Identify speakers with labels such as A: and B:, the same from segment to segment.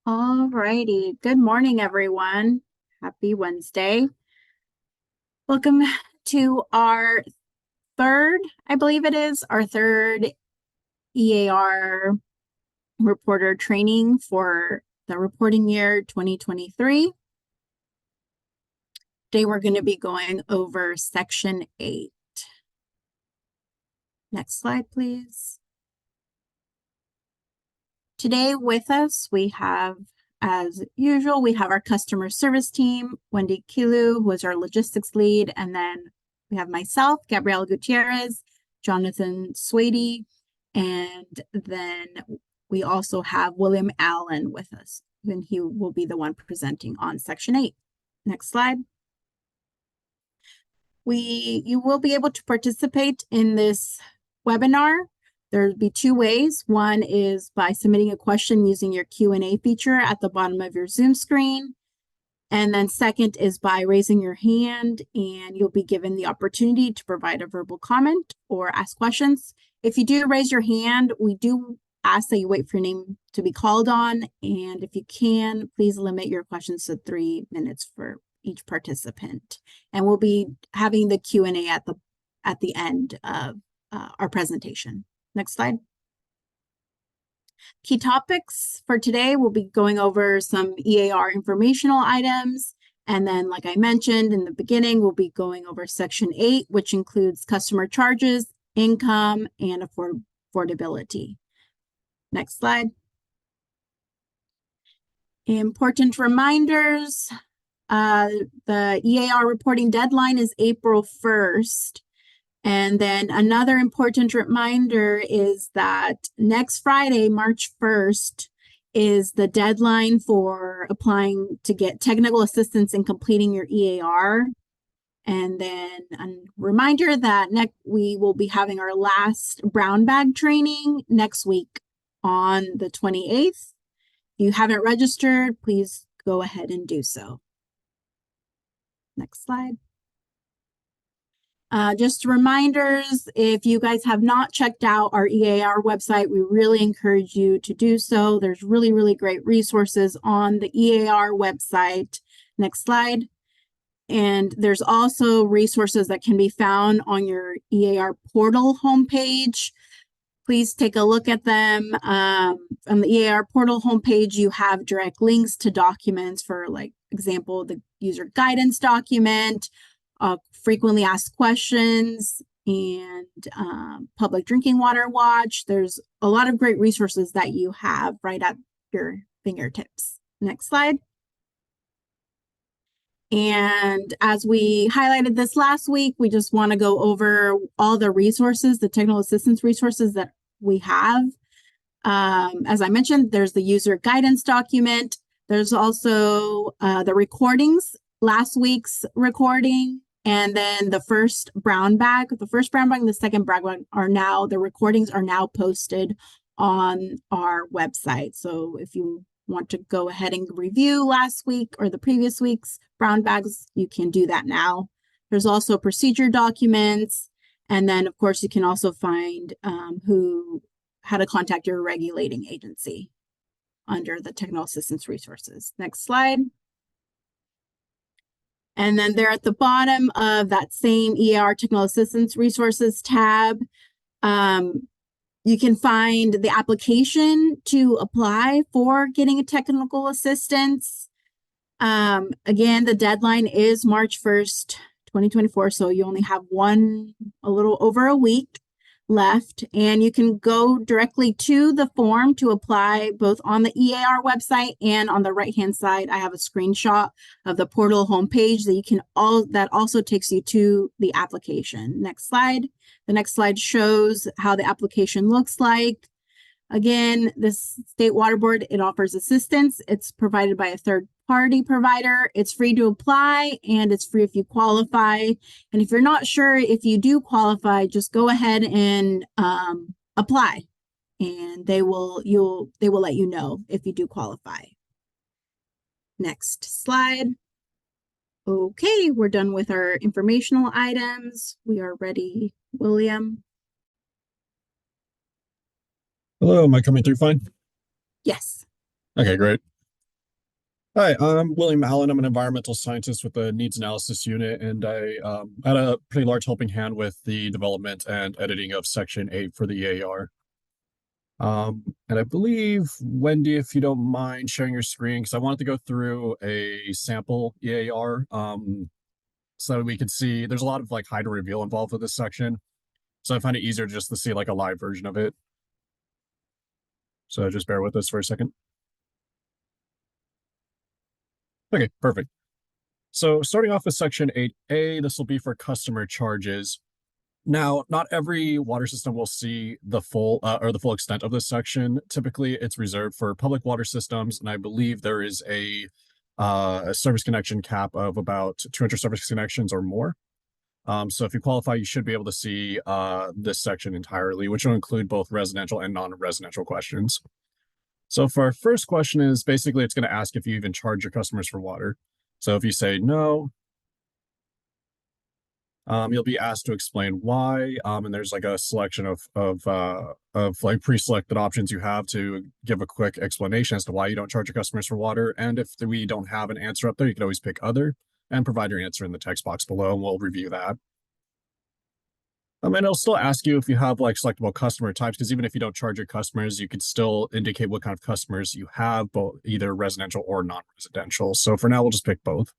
A: All righty. Good morning, everyone. Happy Wednesday. Welcome to our third, I believe it is, our third eAR reporter training for the reporting year 2023. Today, we're going to be going over Section 8. Next slide, please. Today with us, we have, as usual, we have our customer service team, Wendy Kilu, who is our logistics lead, and then we have myself, Gabriela Gutierrez, Jonathan Swady, and then we also have William Allen with us, and he will be the one presenting on Section 8. Next slide. You will be able to participate in this webinar. There'll be two ways. One is by submitting a question using your Q&A feature at the bottom of your Zoom screen. And then second is by raising your hand, and you'll be given the opportunity to provide a verbal comment or ask questions. If you do raise your hand, we do ask that you wait for your name to be called on. And if you can, please limit your questions to 3 minutes for each participant. And we'll be having the Q&A at the end of our presentation. Next slide. Key topics for today, we'll be going over some eAR informational items. And then, like I mentioned in the beginning, we'll be going over Section 8, which includes customer charges, income, and affordability. Next slide. Important reminders. The eAR reporting deadline is April 1st. And then another important reminder is that next Friday, March 1st, is the deadline for applying to get technical assistance in completing your eAR. And then a reminder that we will be having our last brown bag training next week on the 28th. If you haven't registered, please go ahead and do so. Next slide. Just reminders, if you guys have not checked out our eAR website, we really encourage you to do so. There's really, really great resources on the eAR website. Next slide. And there's also resources that can be found on your eAR portal homepage. Please take a look at them. On the eAR portal homepage, you have direct links to documents for, like, example, the user guidance document, frequently asked questions, and public drinking water watch. There's a lot of great resources that you have right at your fingertips. Next slide. And as we highlighted this last week, we just want to go over all the resources, the technical assistance resources that we have. As I mentioned, there's the user guidance document. There's also the recordings, last week's recording, and then the first brown bag, and the second brown bag the recordings are now posted on our website. So if you want to go ahead and review last week or the previous week's brown bags, you can do that now. There's also procedure documents. And then, of course, you can also find how to contact your regulating agency under the technical assistance resources. Next slide. And then there at the bottom of that same eAR technical assistance resources tab, you can find the application to apply for getting a technical assistance. Again, the deadline is March 1st, 2024, so you only have a little over a week left, and you can go directly to the form to apply both on the eAR website and on the right-hand side. I have a screenshot of the portal homepage that also takes you to the application. Next slide. The next slide shows how the application looks like. Again, this State Water Board, it offers assistance. It's provided by a third-party provider. It's free to apply, and it's free if you qualify. And if you're not sure if you do qualify, just go ahead and apply, and they will let you know if you do qualify. Next slide. Okay, we're done with our informational items. We are ready, William.
B: Hello, am I coming through fine?
A: Yes.
B: Okay, great. Hi, I'm William Allen. I'm an environmental scientist with the Needs Analysis Unit, and I had a pretty large helping hand with the development and editing of Section 8 for the eAR. And I believe, Wendy, if you don't mind sharing your screen, because I wanted to go through a sample eAR so we could see there's a lot of like hide and reveal involved with this section. So I find it easier just to see like a live version of it. So just bear with us for a second. Okay, perfect. So starting off with Section 8A, this will be for customer charges. Now, not every water system will see the full or the full extent of this section. Typically, it's reserved for public water systems, and I believe there is a service connection cap of about 200 service connections or more. So if you qualify, you should be able to see this section entirely, which will include both residential and non-residential questions. So for our first question is basically it's going to ask if you even charge your customers for water. So if you say no, you'll be asked to explain why, and there's like a selection of like pre-selected options you have to give a quick explanation as to why you don't charge your customers for water. And if we don't have an answer up there, you can always pick other and provide your answer in the text box below, and we'll review that. And it'll still ask you if you have like selectable customer types, because even if you don't charge your customers, you could still indicate what kind of customers you have, both either residential or non-residential. So for now, we'll just pick both.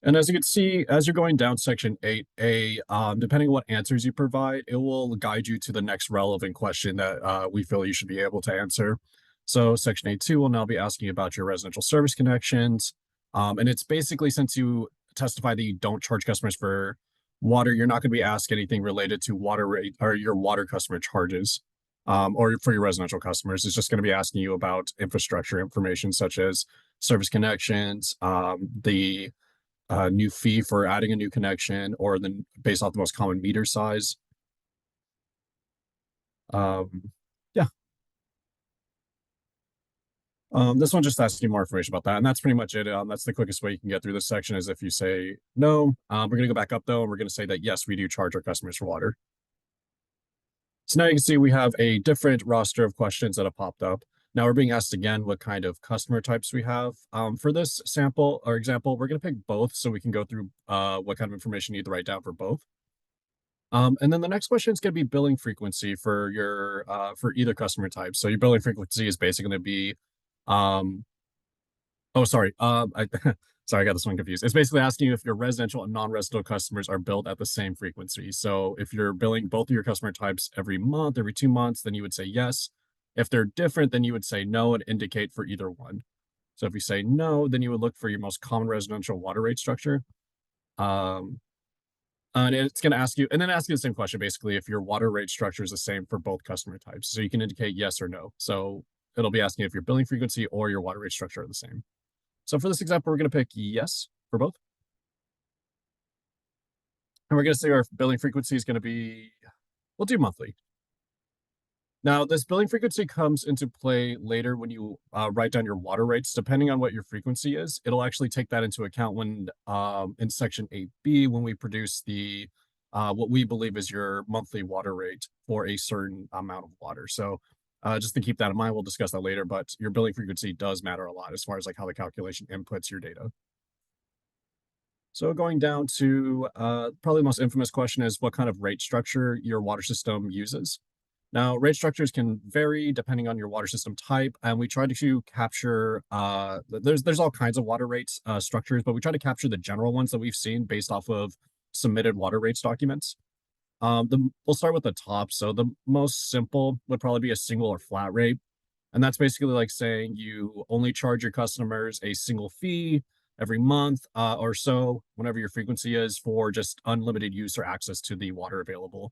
B: And as you can see, as you're going down section 8A, depending on what answers you provide, it will guide you to the next relevant question that we feel you should be able to answer. So section 8.2 will now be asking about your residential service connections. And it's basically, since you testify that you don't charge customers for water, you're not going to be asked anything related to water rate or your water customer charges. Or for your residential customers, it's just going to be asking you about infrastructure information such as service connections, the new fee for adding a new connection, or then based off the most common meter size. Yeah. This one just asks you more information about that, and that's pretty much it. That's the quickest way you can get through this section is if you say no. We're going to go back up though, and we're going to say that yes, we do charge our customers for water. So now you can see we have a different roster of questions that have popped up. Now we're being asked again what kind of customer types we have. For this sample or example, we're going to pick both so we can go through what kind of information you need to write down for both. And then the next question is going to be billing frequency for your for either customer type. So your billing frequency is basically going to be, um, oh sorry, I sorry, I got this one confused. It's basically asking you if your residential and non-residential customers are billed at the same frequency. So if you're billing both of your customer types every month, every 2 months, then you would say yes. If they're different, then you would say no and indicate for either one. So if you say no, then you would look for your most common residential water rate structure. Um, and it's going to ask you, and then ask you the same question basically if your water rate structure is the same for both customer types. So you can indicate yes or no. So it'll be asking if your billing frequency or your water rate structure are the same. So for this example, we're going to pick yes for both. And we're going to say our billing frequency is going to be, we'll do monthly. Now, this billing frequency comes into play later when you write down your water rates. Depending on what your frequency is, it'll actually take that into account when in section 8B, when we produce the what we believe is your monthly water rate for a certain amount of water. So just to keep that in mind, we'll discuss that later, but your billing frequency does matter a lot as far as like how the calculation inputs your data. So going down to probably the most infamous question is what kind of rate structure your water system uses. Now, rate structures can vary depending on your water system type, and we try to capture, there's all kinds of water rates structures, but we try to capture the general ones that we've seen based off of submitted water rates documents. We'll start with the top. So the most simple would probably be a single or flat rate. And that's basically like saying you only charge your customers a single fee every month or so, whenever your frequency is, for just unlimited use or access to the water available.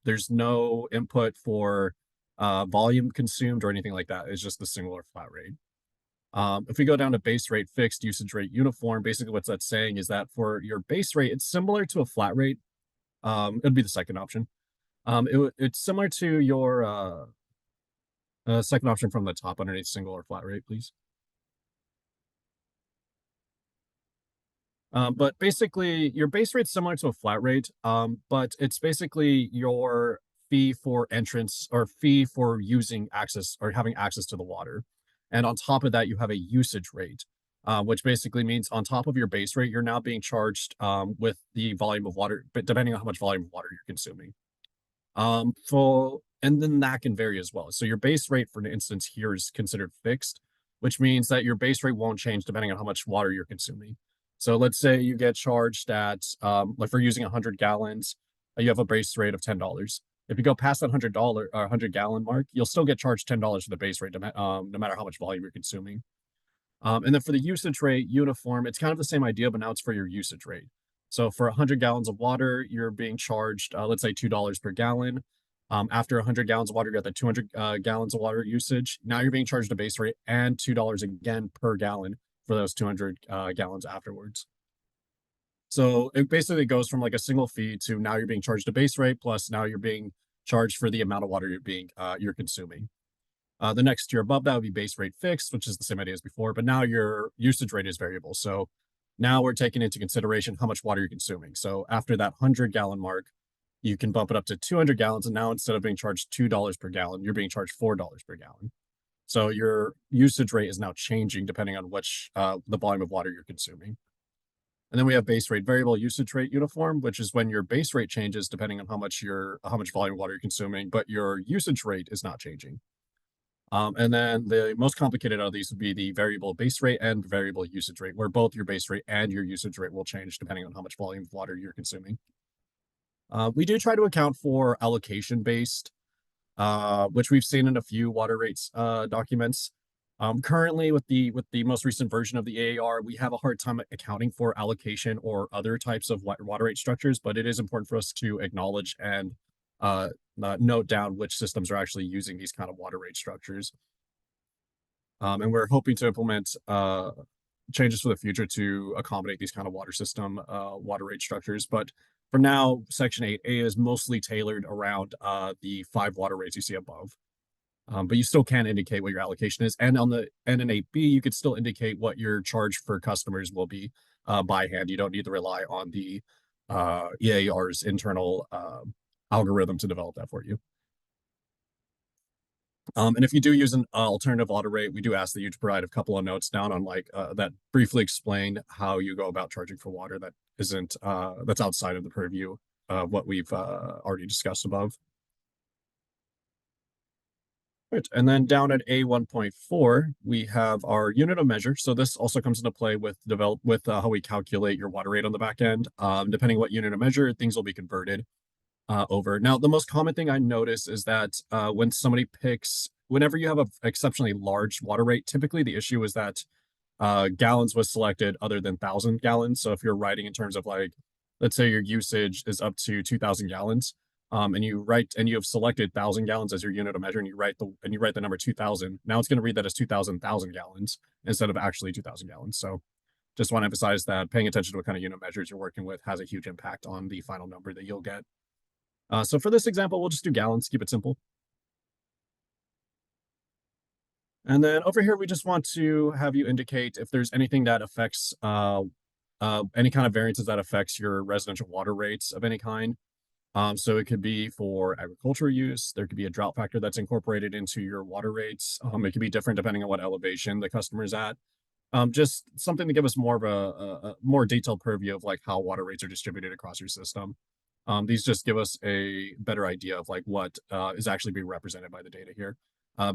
B: There's no input for volume consumed or anything like that. It's just the single or flat rate. If we go down to base rate, fixed, usage rate, uniform, basically what that's saying is that for your base rate, it's similar to a flat rate. It'd be the second option. It's similar to your second option from the top underneath single or flat rate, please. But basically, your base rate's similar to a flat rate, but it's basically your fee for entrance or fee for using access or having access to the water. And on top of that, you have a usage rate, which basically means on top of your base rate, you're now being charged with the volume of water, but depending on how much volume of water you're consuming. And then that can vary as well. So your base rate, for instance, here is considered fixed, which means that your base rate won't change depending on how much water you're consuming. So let's say you get charged at, like for using 100 gallons, you have a base rate of $10. If you go past that $100 or 100-gallon mark, you'll still get charged $10 for the base rate, no matter how much volume you're consuming. And then for the usage rate uniform, it's kind of the same idea, but now it's for your usage rate. So for 100 gallons of water, you're being charged, let's say $2 per gallon. After 100 gallons of water, you got the 200 gallons of water usage. Now you're being charged a base rate and $2 again per gallon for those 200 gallons afterwards. So it basically goes from like a single fee to now you're being charged a base rate, plus now you're being charged for the amount of water you're consuming. The next tier above that would be base rate fixed, which is the same idea as before, but now your usage rate is variable. So now we're taking into consideration how much water you're consuming. So after that 100-gallon mark, you can bump it up to 200 gallons. And now instead of being charged $2 per gallon, you're being charged $4 per gallon. So your usage rate is now changing depending on which the volume of water you're consuming. And then we have base rate variable, usage rate uniform, which is when your base rate changes depending on how much volume of water you're consuming, but your usage rate is not changing. And then the most complicated out of these would be the variable base rate and variable usage rate, where both your base rate and your usage rate will change depending on how much volume of water you're consuming. We do try to account for allocation based, which we've seen in a few water rates documents. Currently, with the most recent version of the eAR, we have a hard time accounting for allocation or other types of water rate structures, but it is important for us to acknowledge and note down which systems are actually using these kind of water rate structures. And we're hoping to implement changes for the future to accommodate these kind of water rate structures. But for now, Section 8A is mostly tailored around the 5 water rates you see above. But you still can indicate what your allocation is. And in 8B, you could still indicate what your charge for customers will be by hand. You don't need to rely on the eAR's internal algorithm to develop that for you. And if you do use an alternative water rate, we do ask that you to provide a couple of notes down on that briefly explain how you go about charging for water that isn't that's outside of the purview of what we've already discussed above. Right, and then down at A1.4, we have our unit of measure. So this also comes into play with how we calculate your water rate on the back end. Depending what unit of measure, things will be converted over. Now, the most common thing I notice is that whenever you have an exceptionally large water rate, typically the issue is that gallons was selected other than 1,000 gallons. So if you're writing in terms of let's say your usage is up to 2,000 gallons, and you have selected 1,000 gallons as your unit of measure, and you write the number 2,000. Now it's going to read that as 2,000 gallons instead of actually 2,000 gallons. So just want to emphasize that paying attention to what kind of unit measures you're working with has a huge impact on the final number that you'll get. So for this example, we'll just do gallons, keep it simple. And then over here, we just want to have you indicate if there's anything that affects any kind of variances that affects your residential water rates of any kind. So it could be for agricultural use. There could be a drought factor that's incorporated into your water rates. It could be different depending on what elevation the customer is at. Just something to give us more of a more detailed purview of how water rates are distributed across your system. These just give us a better idea of what is actually being represented by the data here,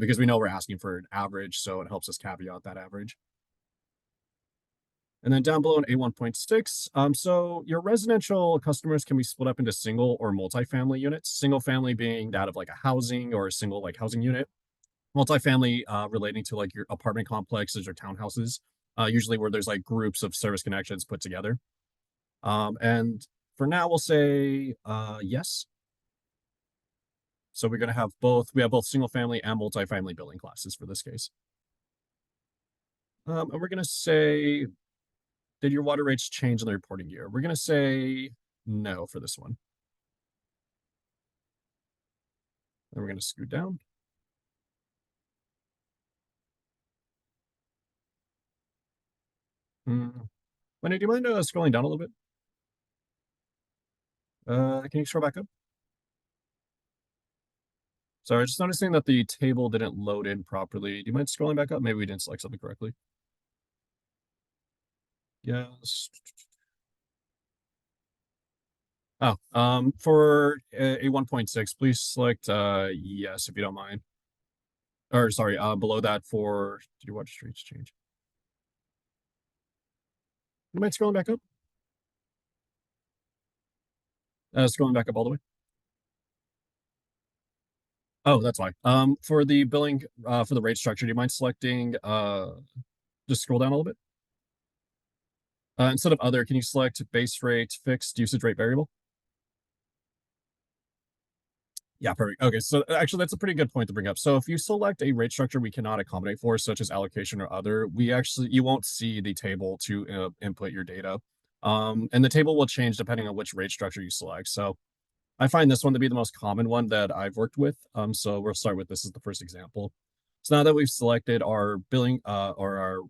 B: because we know we're asking for an average, so it helps us caveat that average. And then down below in A1.6, so your residential customers can be split up into single or multifamily units. Single family being that of a housing or a single housing unit. Multifamily relating to your apartment complexes or townhouses, usually where there's groups of service connections put together. And for now, we'll say yes. So we're going to have we have both single family and multifamily billing classes for this case. And we're going to say, did your water rates change in the reporting year? We're going to say no for this one. Then we're going to scoot down. Wendy, do you mind scrolling down a little bit? Can you scroll back up? Sorry, just noticing that the table didn't load in properly. Do you mind scrolling back up? Maybe we didn't select something correctly. Yes. Oh, for a 1.6, please select yes if you don't mind. Or sorry, below that for did you watch streets change? You mind scrolling back up? Scrolling back up all the way. Oh, that's fine. For the billing, for the rate structure, do you mind selecting just scroll down a little bit? Instead of other, can you select base rate, fixed, usage rate, variable? Yeah, perfect. Okay, so actually, that's a pretty good point to bring up. So if you select a rate structure we cannot accommodate for, such as allocation or other, you won't see the table to input your data. And the table will change depending on which rate structure you select. So I find this one to be the most common one that I've worked with. So we'll start with this as the first example. So now that we've selected our billing, our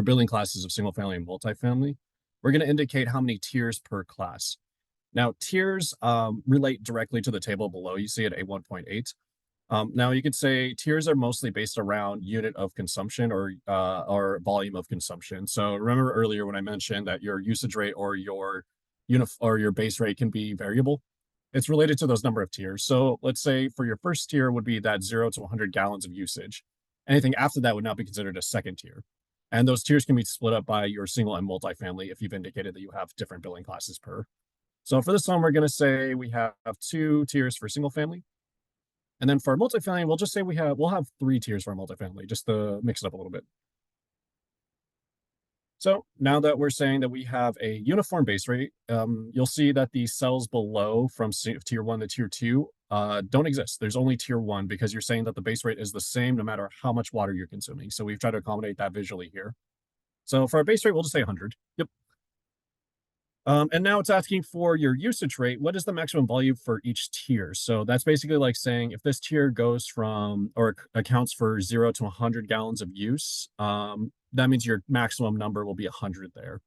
B: billing classes of single family and multifamily, we're going to indicate how many tiers per class. Now, tiers relate directly to the table below. You see it at 1.8. Now, you could say tiers are mostly based around unit of consumption or volume of consumption. So remember earlier when I mentioned that your usage rate or your your base rate can be variable. It's related to those number of tiers. So let's say for your first tier would be that 0 to 100 gallons of usage. Anything after that would now be considered a second tier. And those tiers can be split up by your single and multifamily if you've indicated that you have different billing classes per. So for this one, we're going to say we have 2 tiers for single family. And then for multifamily, we'll just say we'll have 3 tiers for multifamily, just to mix it up a little bit. So now that we're saying that we have a uniform base rate, you'll see that the cells below from tier 1 to tier 2 don't exist. There's only tier 1 because you're saying that the base rate is the same no matter how much water you're consuming. So we've tried to accommodate that visually here. So for our base rate, we'll just say 100. Yep. And now it's asking for your usage rate. What is the maximum volume for each tier? So that's basically like saying if this tier goes from or accounts for 0 to 100 gallons of use, that means your maximum number will be 100 there.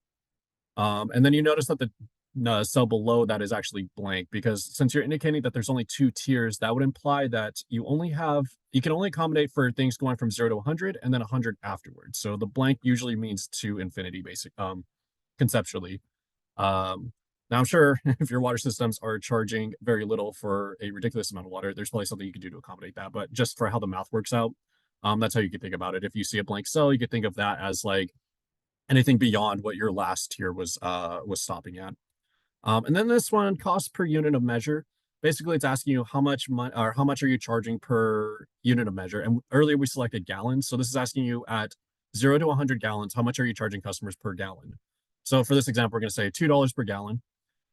B: And then you notice that the cell below that is actually blank because since you're indicating that there's only 2 tiers, that would imply that you can only accommodate for things going from 0 to 100 and then 100 afterwards. So the blank usually means to infinity, conceptually. Now I'm sure if your water systems are charging very little for a ridiculous amount of water, there's probably something you can do to accommodate that. But just for how the math works out, that's how you can think about it. If you see a blank cell, you could think of that as like anything beyond what your last tier was stopping at. And then this one, cost per unit of measure. Basically, it's asking you how much money or how much are you charging per unit of measure. And earlier we selected gallons, so this is asking you at 0 to 100 gallons, how much are you charging customers per gallon? So for this example, we're going to say $2 per gallon.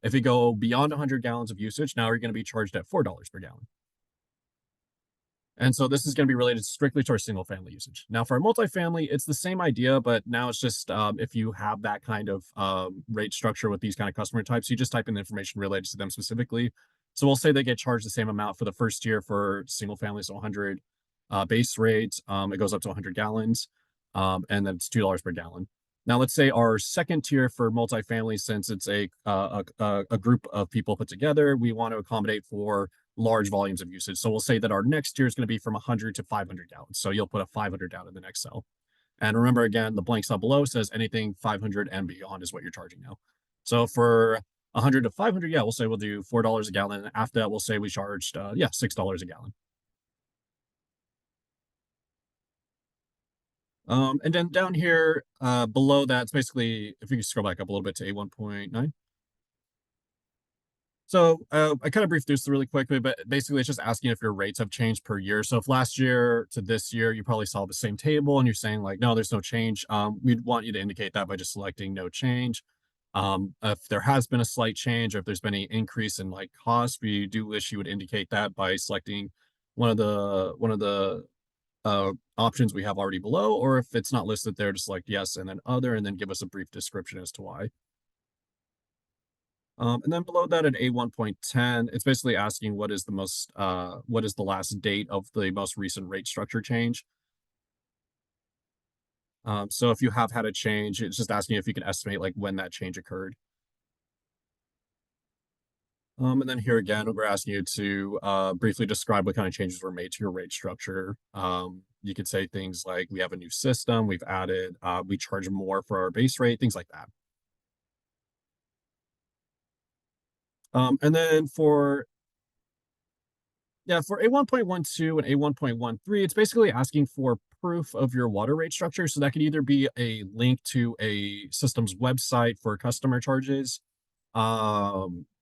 B: If you go beyond 100 gallons of usage, now you're going to be charged at $4 per gallon. And so this is going to be related strictly to our single family usage. Now for our multifamily, it's the same idea, but now it's just if you have that kind of rate structure with these kind of customer types, you just type in the information related to them specifically. So we'll say they get charged the same amount for the first year for single family, so 100 base rate. It goes up to 100 gallons, and then it's $2 per gallon. Now let's say our second tier for multifamily, since it's a group of people put together, we want to accommodate for large volumes of usage. So we'll say that our next tier is going to be from 100 to 500 gallons. So you'll put a 500 down in the next cell. And remember, again, the blank cell below says anything 500 and beyond is what you're charging now. So for 100 to 500, yeah, we'll say we'll do $4 a gallon. And after that, we'll say we charged, $6 a gallon. And then down here below that, it's basically, if you can scroll back up a little bit to A1.9. So I kind of briefed through this really quickly, but basically it's just asking if your rates have changed per year. So if last year to this year, you probably saw the same table and you're saying like, no, there's no change. We'd want you to indicate that by just selecting no change. If there has been a slight change or if there's been any increase in like cost, we do wish you would indicate that by selecting one of the options we have already below, or if it's not listed there, just select yes and then other, and then give us a brief description as to why. And then below that at A1.10, it's basically asking what is the last date of the most recent rate structure change. So if you have had a change, it's just asking if you can estimate like when that change occurred. And then here again, we're asking you to briefly describe what kind of changes were made to your rate structure. You could say things like, we have a new system, we've added, we charge more for our base rate, things like that. And then for A1.12 and A1.13, it's basically asking for proof of your water rate structure. So that could either be a link to a system's website for customer charges.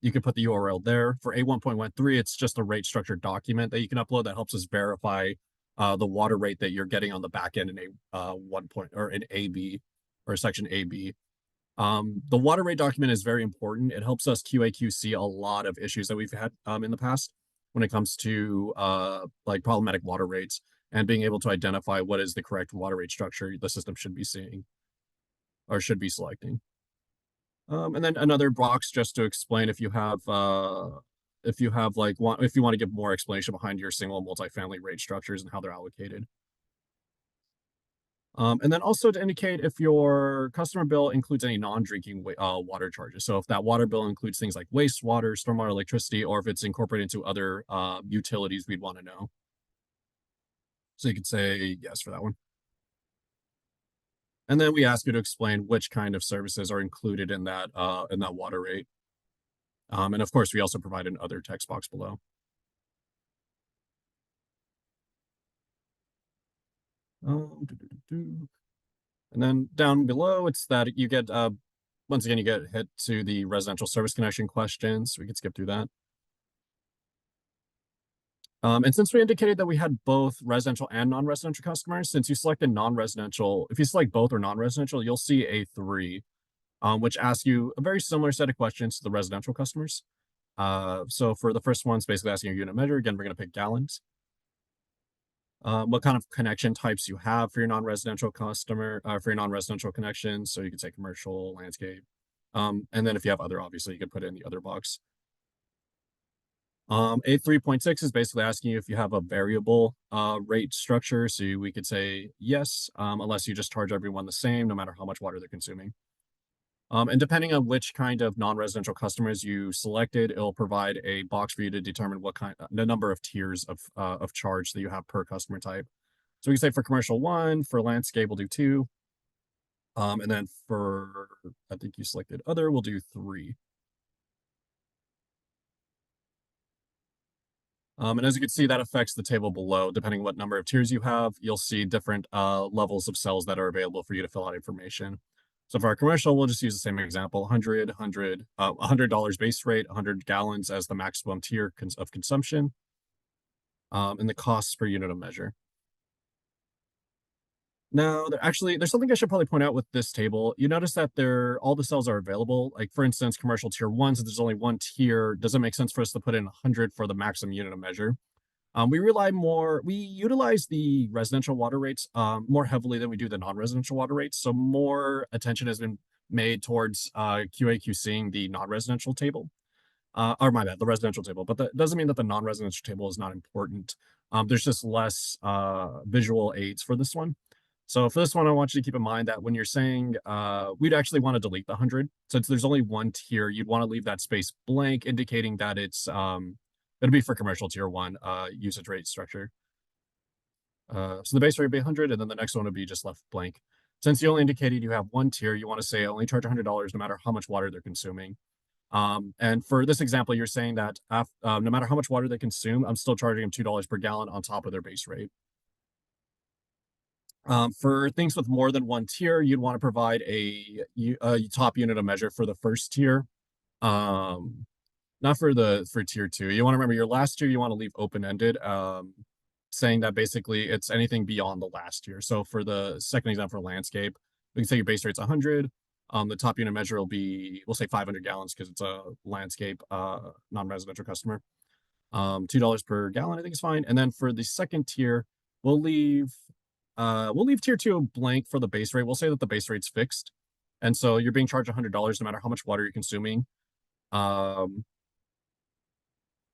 B: You can put the URL there. For A1.13, it's just a rate structure document that you can upload that helps us verify the water rate that you're getting on the back end in a 1 point or in AB or section AB. The water rate document is very important. It helps us QA/QC a lot of issues that we've had in the past when it comes to like problematic water rates and being able to identify what is the correct water rate structure the system should be seeing or should be selecting. And then another box just to explain if you have if you want to give more explanation behind your single and multifamily rate structures and how they're allocated. And then also to indicate if your customer bill includes any non-drinking water charges. So if that water bill includes things like wastewater, stormwater, electricity, or if it's incorporated into other utilities, we'd want to know. So you could say yes for that one. And then we ask you to explain which kind of services are included in that water rate. And of course, we also provide an other text box below. And then down below, it's that you get, once again, you get hit to the residential service connection questions. We could skip through that. And since we indicated that we had both residential and non-residential customers, since you selected non-residential, if you select both or non-residential, you'll see A3, which asks you a very similar set of questions to the residential customers. So for the first one, it's basically asking your unit measure. Again, we're going to pick gallons. What kind of connection types you have for your non-residential customer, for your non-residential connections. So you could say commercial, landscape. And then if you have other, obviously you could put it in the other box. A3.6 is basically asking you if you have a variable rate structure. So we could say yes, unless you just charge everyone the same, no matter how much water they're consuming. And depending on which kind of non-residential customers you selected, it'll provide a box for you to determine the number of tiers of charge that you have per customer type. So we can say for commercial 1, for landscape, we'll do 2. And then for, I think you selected other, we'll do 3. And as you can see, that affects the table below. Depending on what number of tiers you have, you'll see different levels of cells that are available for you to fill out information. So for our commercial, we'll just use the same example, $100 base rate, 100 gallons as the maximum tier of consumption, and the costs per unit of measure. Now, there's something I should probably point out with this table. You notice that all the cells are available. Like for instance, commercial tier 1, since there's only one tier, doesn't make sense for us to put in 100 for the maximum unit of measure. We utilize the residential water rates more heavily than we do the non-residential water rates. So more attention has been made towards QA/QCing the non-residential table. Or my bad, the residential table. But that doesn't mean that the non-residential table is not important. There's just less visual aids for this one. So for this one, I want you to keep in mind that when you're saying we'd actually want to delete the 100, since there's only one tier, you'd want to leave that space blank, indicating that it's it'll be for commercial tier 1 usage rate structure. So the base rate would be 100, and then the next one would be just left blank. Since you only indicated you have one tier, you want to say only charge $100 no matter how much water they're consuming. And for this example, you're saying that no matter how much water they consume, I'm still charging them $2 per gallon on top of their base rate. For things with more than one tier, you'd want to provide a top unit of measure for the first tier. Not for tier 2. You want to remember your last tier, you want to leave open-ended, saying that basically it's anything beyond the last tier. So for the second example for landscape, we can say your base rate's 100. The top unit measure will be, we'll say 500 gallons because it's a landscape non-residential customer. $2 per gallon, I think is fine. And then for the second tier, we'll leave tier 2 blank for the base rate. We'll say that the base rate's fixed. And so you're being charged $100 no matter how much water you're consuming.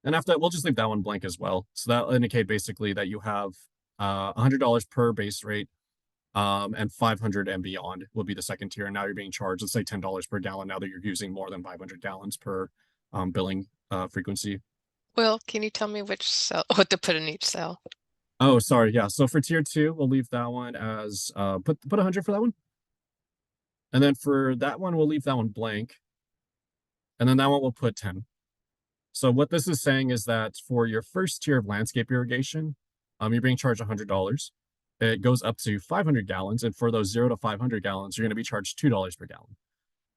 B: And after that, we'll just leave that one blank as well. So that'll indicate basically that you have $100 per base rate, and 500 and beyond will be the second tier. And now you're being charged, let's say $10 per gallon now that you're using more than 500 gallons per billing frequency.
C: Will, can you tell me which cell, what to put in each cell?
B: Oh, sorry. Yeah. So for tier 2, we'll leave that one as put 100 for that one. And then for that one, we'll leave that one blank. And then that one we'll put 10. So what this is saying is that for your first tier of landscape irrigation, you're being charged $100. It goes up to 500 gallons. And for those 0 to 500 gallons, you're going to be charged $2 per gallon.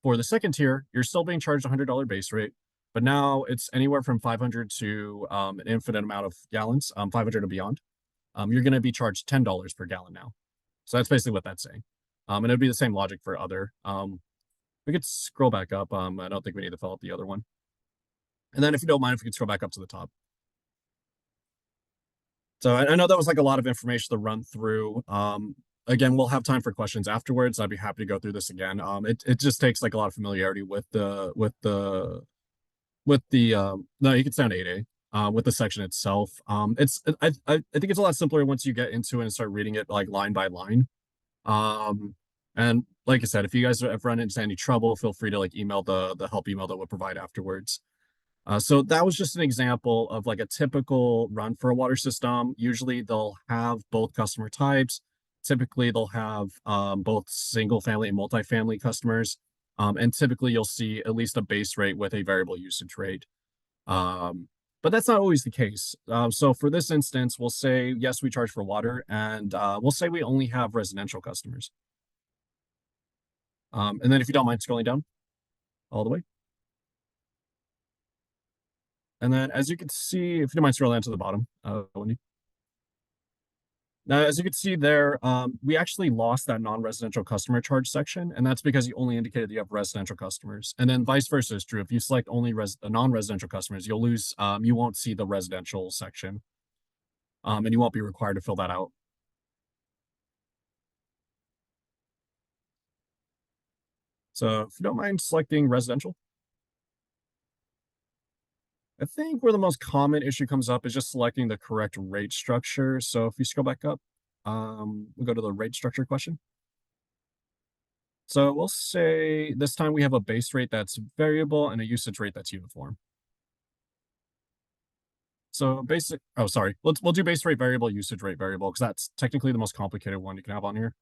B: For the second tier, you're still being charged $100 base rate, but now it's anywhere from 500 to an infinite amount of gallons, 500 and beyond. You're going to be charged $10 per gallon now. So that's basically what that's saying. And it'd be the same logic for other. We could scroll back up. I don't think we need to fill out the other one. And then if you don't mind, if we could scroll back up to the top. So I know that was like a lot of information to run through. Again, we'll have time for questions afterwards. I'd be happy to go through this again. It just takes like a lot of familiarity with the no, you can stay on 8A with the section itself. I think it's a lot simpler once you get into it and start reading it like line by line. And like I said, if you guys have run into any trouble, feel free to like email the help email that we'll provide afterwards. So that was just an example of like a typical run for a water system. Usually they'll have both customer types. Typically they'll have both single family and multifamily customers. And typically you'll see at least a base rate with a variable usage rate. But that's not always the case. So for this instance, we'll say, yes, we charge for water, and we'll say we only have residential customers. And then if you don't mind scrolling down all the way. And then as you can see, if you don't mind scrolling down to the bottom, Wendy. Now, as you can see there, we actually lost that non-residential customer charge section, and that's because you only indicated you have residential customers. And then vice versa is true. If you select only non-residential customers, you'll lose, you won't see the residential section, and you won't be required to fill that out. So if you don't mind selecting residential. I think where the most common issue comes up is just selecting the correct rate structure. So if you scroll back up, we'll go to the rate structure question. So we'll say this time we have a base rate that's variable and a usage rate that's uniform. So we'll do base rate variable, usage rate variable, because that's technically the most complicated one you can have on here.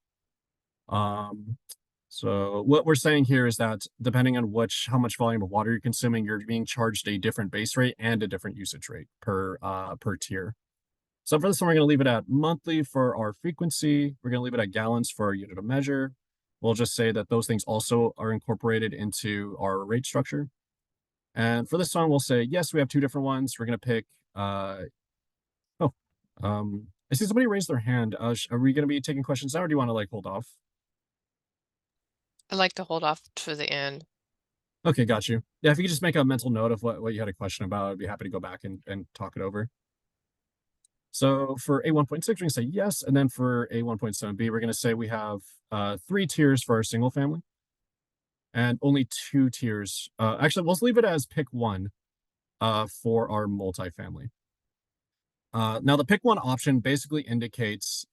B: So what we're saying here is that depending on how much volume of water you're consuming, you're being charged a different base rate and a different usage rate per tier. So for this one, we're going to leave it at monthly for our frequency. We're going to leave it at gallons for our unit of measure. We'll just say that those things also are incorporated into our rate structure. And for this one, we'll say, yes, we have two different ones. We're going to pick, I see somebody raised their hand. Are we going to be taking questions now, or do you want to like hold off?
C: I'd like to hold off to the end.
B: Okay, got you. Yeah, if you could just make a mental note of what you had a question about, I'd be happy to go back and talk it over. So for A1.6, we're going to say yes. And then for A1.7B, we're going to say we have 3 tiers for our single family and only 2 tiers. Actually, let's leave it as pick 1 for our multifamily. Now, the pick 1 option basically indicates...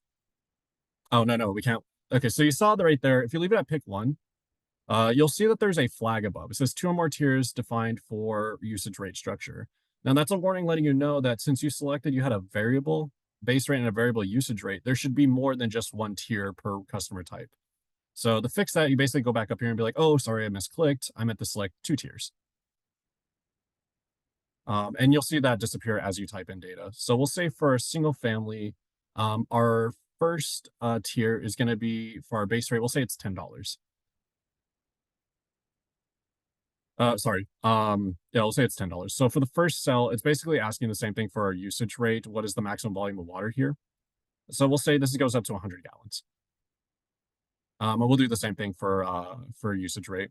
B: Oh, no, we can't. Okay, so you saw that right there. If you leave it at pick 1, you'll see that there's a flag above. It says 2 or more tiers defined for usage rate structure. Now that's a warning letting you know that since you selected you had a variable base rate and a variable usage rate, there should be more than just 1 tier per customer type. So to fix that, you basically go back up here and be like, oh, sorry, I misclicked. I meant to select 2 tiers. And you'll see that disappear as you type in data. So we'll say for a single family, our first tier is going to be for our base rate. We'll say it's $10. Sorry. Yeah, we'll say it's $10. So for the first cell, it's basically asking the same thing for our usage rate. What is the maximum volume of water here? So we'll say this goes up to 100 gallons. And we'll do the same thing for usage rate.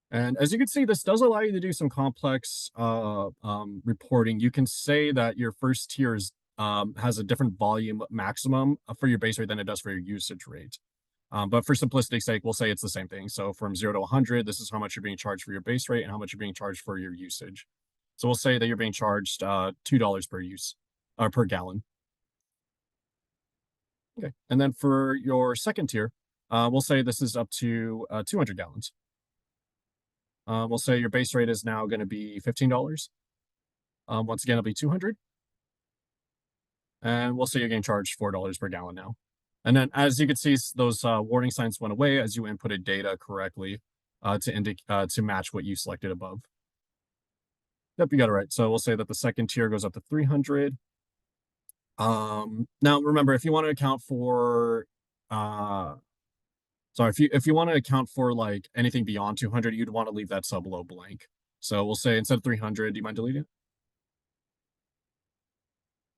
B: And as you can see, this does allow you to do some complex reporting. You can say that your first tier has a different volume maximum for your base rate than it does for your usage rate. But for simplicity's sake, we'll say it's the same thing. So from 0 to 100, this is how much you're being charged for your base rate and how much you're being charged for your usage. So we'll say that you're being charged $2 per gallon. Okay, and then for your second tier, we'll say this is up to 200 gallons. We'll say your base rate is now going to be $15. Once again, it'll be 200. And we'll say you're getting charged $4 per gallon now. And then as you can see, those warning signs went away as you inputted data correctly to match what you selected above. Yep, you got it right. So we'll say that the second tier goes up to 300. Now remember, if you want to account for sorry, if you want to account for like anything beyond 200, you'd want to leave that sub below blank. So we'll say instead of 300, do you mind deleting it?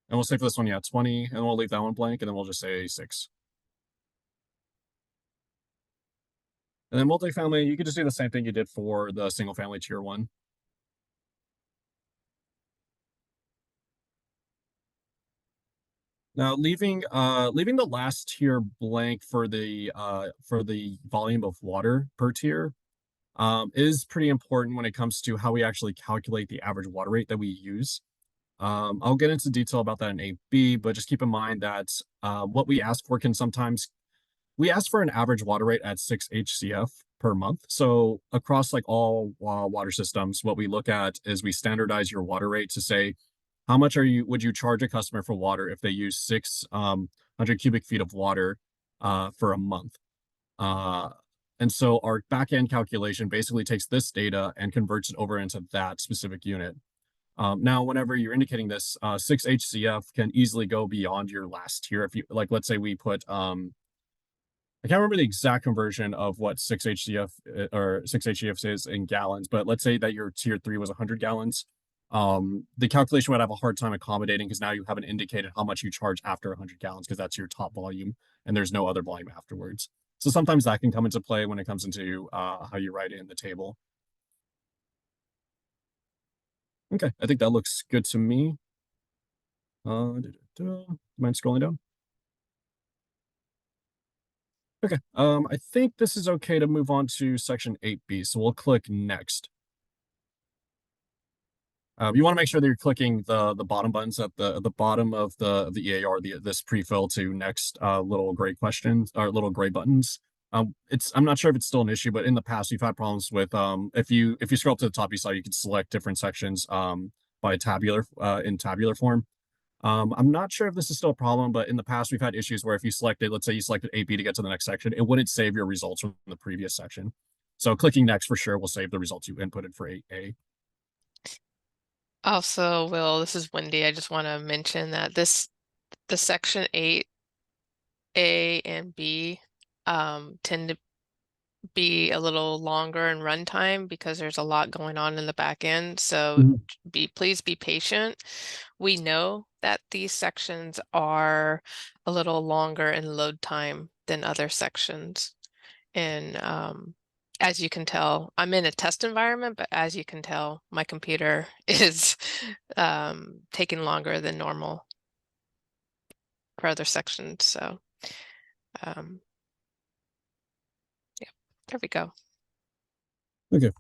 B: And we'll say for this one, yeah, 20, and we'll leave that one blank, and then we'll just say 6. And then multifamily, you could just do the same thing you did for the single family tier 1. Now leaving the last tier blank for the volume of water per tier is pretty important when it comes to how we actually calculate the average water rate that we use. I'll get into detail about that in 8B, but just keep in mind that what we ask for can sometimes, we ask for an average water rate at 6 HCF per month. So across like all water systems, what we look at is we standardize your water rate to say, how much would you charge a customer for water if they use 600 cubic feet of water for a month? And so our backend calculation basically takes this data and converts it over into that specific unit. Now, whenever you're indicating this, 6 HCF can easily go beyond your last tier. If you like, let's say we put, I can't remember the exact conversion of what 6 HCF or 6 HCF is in gallons, but let's say that your tier 3 was 100 gallons. The calculation would have a hard time accommodating because now you haven't indicated how much you charge after 100 gallons because that's your top volume and there's no other volume afterwards. So sometimes that can come into play when it comes into how you write it in the table. Okay, I think that looks good to me. Mind scrolling down? Okay, I think this is okay to move on to section 8B, so we'll click next. You want to make sure that you're clicking the bottom buttons at the bottom of the eAR, this pre-fill to next little gray questions or little gray buttons. I'm not sure if it's still an issue, but in the past we've had problems with if you scroll up to the top, you saw you could select different sections by tabular in tabular form. I'm not sure if this is still a problem, but in the past we've had issues where if you selected, let's say you selected 8B to get to the next section, it wouldn't save your results from the previous section. So clicking next for sure will save the results you inputted for 8A.
C: Also, Will, this is Wendy. I just want to mention that the section 8A and B tend to be a little longer in runtime because there's a lot going on in the back end. So please be patient. We know that these sections are a little longer in load time than other sections. And as you can tell, I'm in a test environment, but as you can tell, my computer is taking longer than normal for other sections. So yeah, there we go.
B: Okay.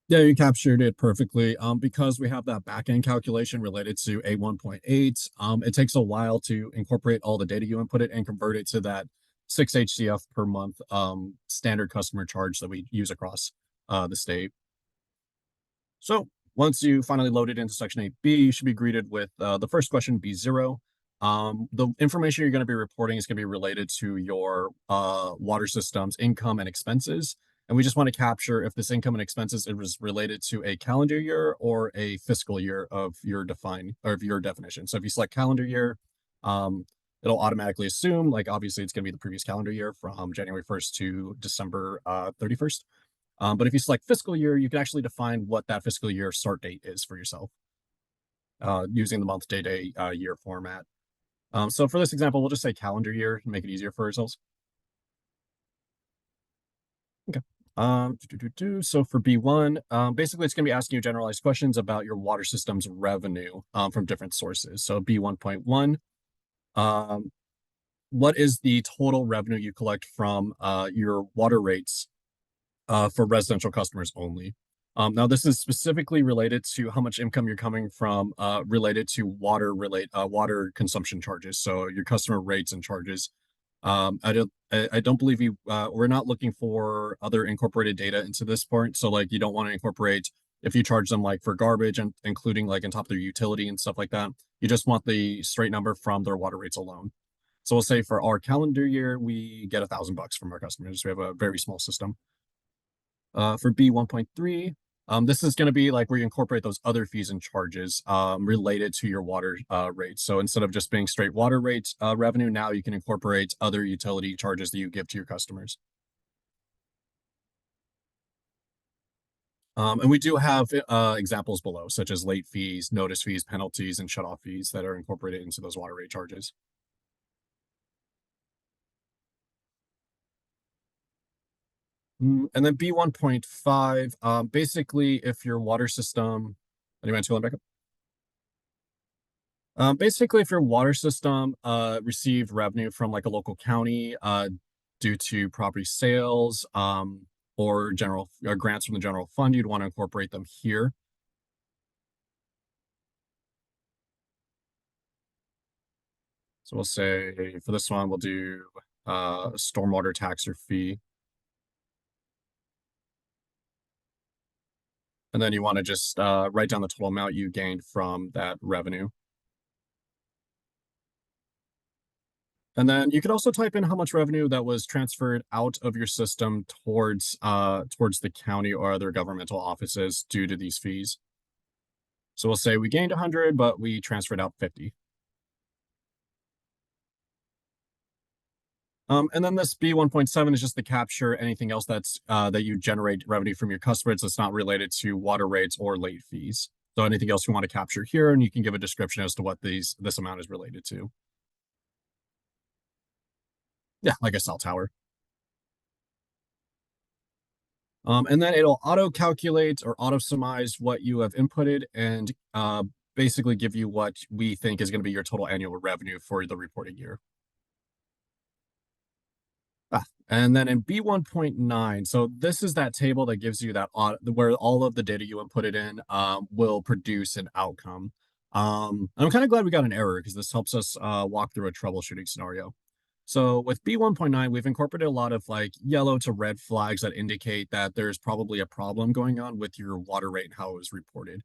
B: Yeah, you captured it perfectly. Because we have that backend calculation related to A1.8, it takes a while to incorporate all the data you inputted and convert it to that 6 HCF per month standard customer charge that we use across the state. So once you finally load it into section 8B, you should be greeted with the first question, B0. The information you're going to be reporting is going to be related to your water system's income and expenses. And we just want to capture if this income and expenses is related to a calendar year or a fiscal year of your definition. So if you select calendar year, it'll automatically assume, like obviously it's going to be the previous calendar year from January 1st to December 31st. But if you select fiscal year, you can actually define what that fiscal year start date is for yourself using the month, day, year format. So for this example, we'll just say calendar year to make it easier for ourselves. Okay. So for B1, basically it's going to be asking you generalized questions about your water system's revenue from different sources. So B1.1, what is the total revenue you collect from your water rates for residential customers only? Now this is specifically related to how much income you're coming from related to water consumption charges. So your customer rates and charges. I don't believe we're not looking for other incorporated data into this part. So like you don't want to incorporate if you charge them like for garbage and including like on top of their utility and stuff like that. You just want the straight number from their water rates alone. So we'll say for our calendar year, we get $1,000 from our customers. We have a very small system. For B1.3, this is going to be like where you incorporate those other fees and charges related to your water rates. So instead of just being straight water rates revenue, now you can incorporate other utility charges that you give to your customers. And we do have examples below, such as late fees, notice fees, penalties, and shutoff fees that are incorporated into those water rate charges. And then B1.5, basically, if your water system, anyone going back up? Basically, if your water system received revenue from like a local county due to property sales or general grants from the general fund, you'd want to incorporate them here. So we'll say for this one, we'll do stormwater tax or fee. And then you want to just write down the total amount you gained from that revenue. And then you could also type in how much revenue that was transferred out of your system towards the county or other governmental offices due to these fees. So we'll say we gained 100, but we transferred out 50. And then this B1.7 is just to capture anything else that's that you generate revenue from your customers that's not related to water rates or late fees. So anything else you want to capture here, and you can give a description as to what this amount is related to. Yeah, like a cell tower. And then it'll auto-calculate or auto-summarize what you have inputted and basically give you what we think is going to be your total annual revenue for the reporting year. And then in B1.9, so this is that table that gives you that where all of the data you inputted in will produce an outcome. I'm kind of glad we got an error because this helps us walk through a troubleshooting scenario. So with B1.9, we've incorporated a lot of like yellow to red flags that indicate that there's probably a problem going on with your water rate and how it was reported.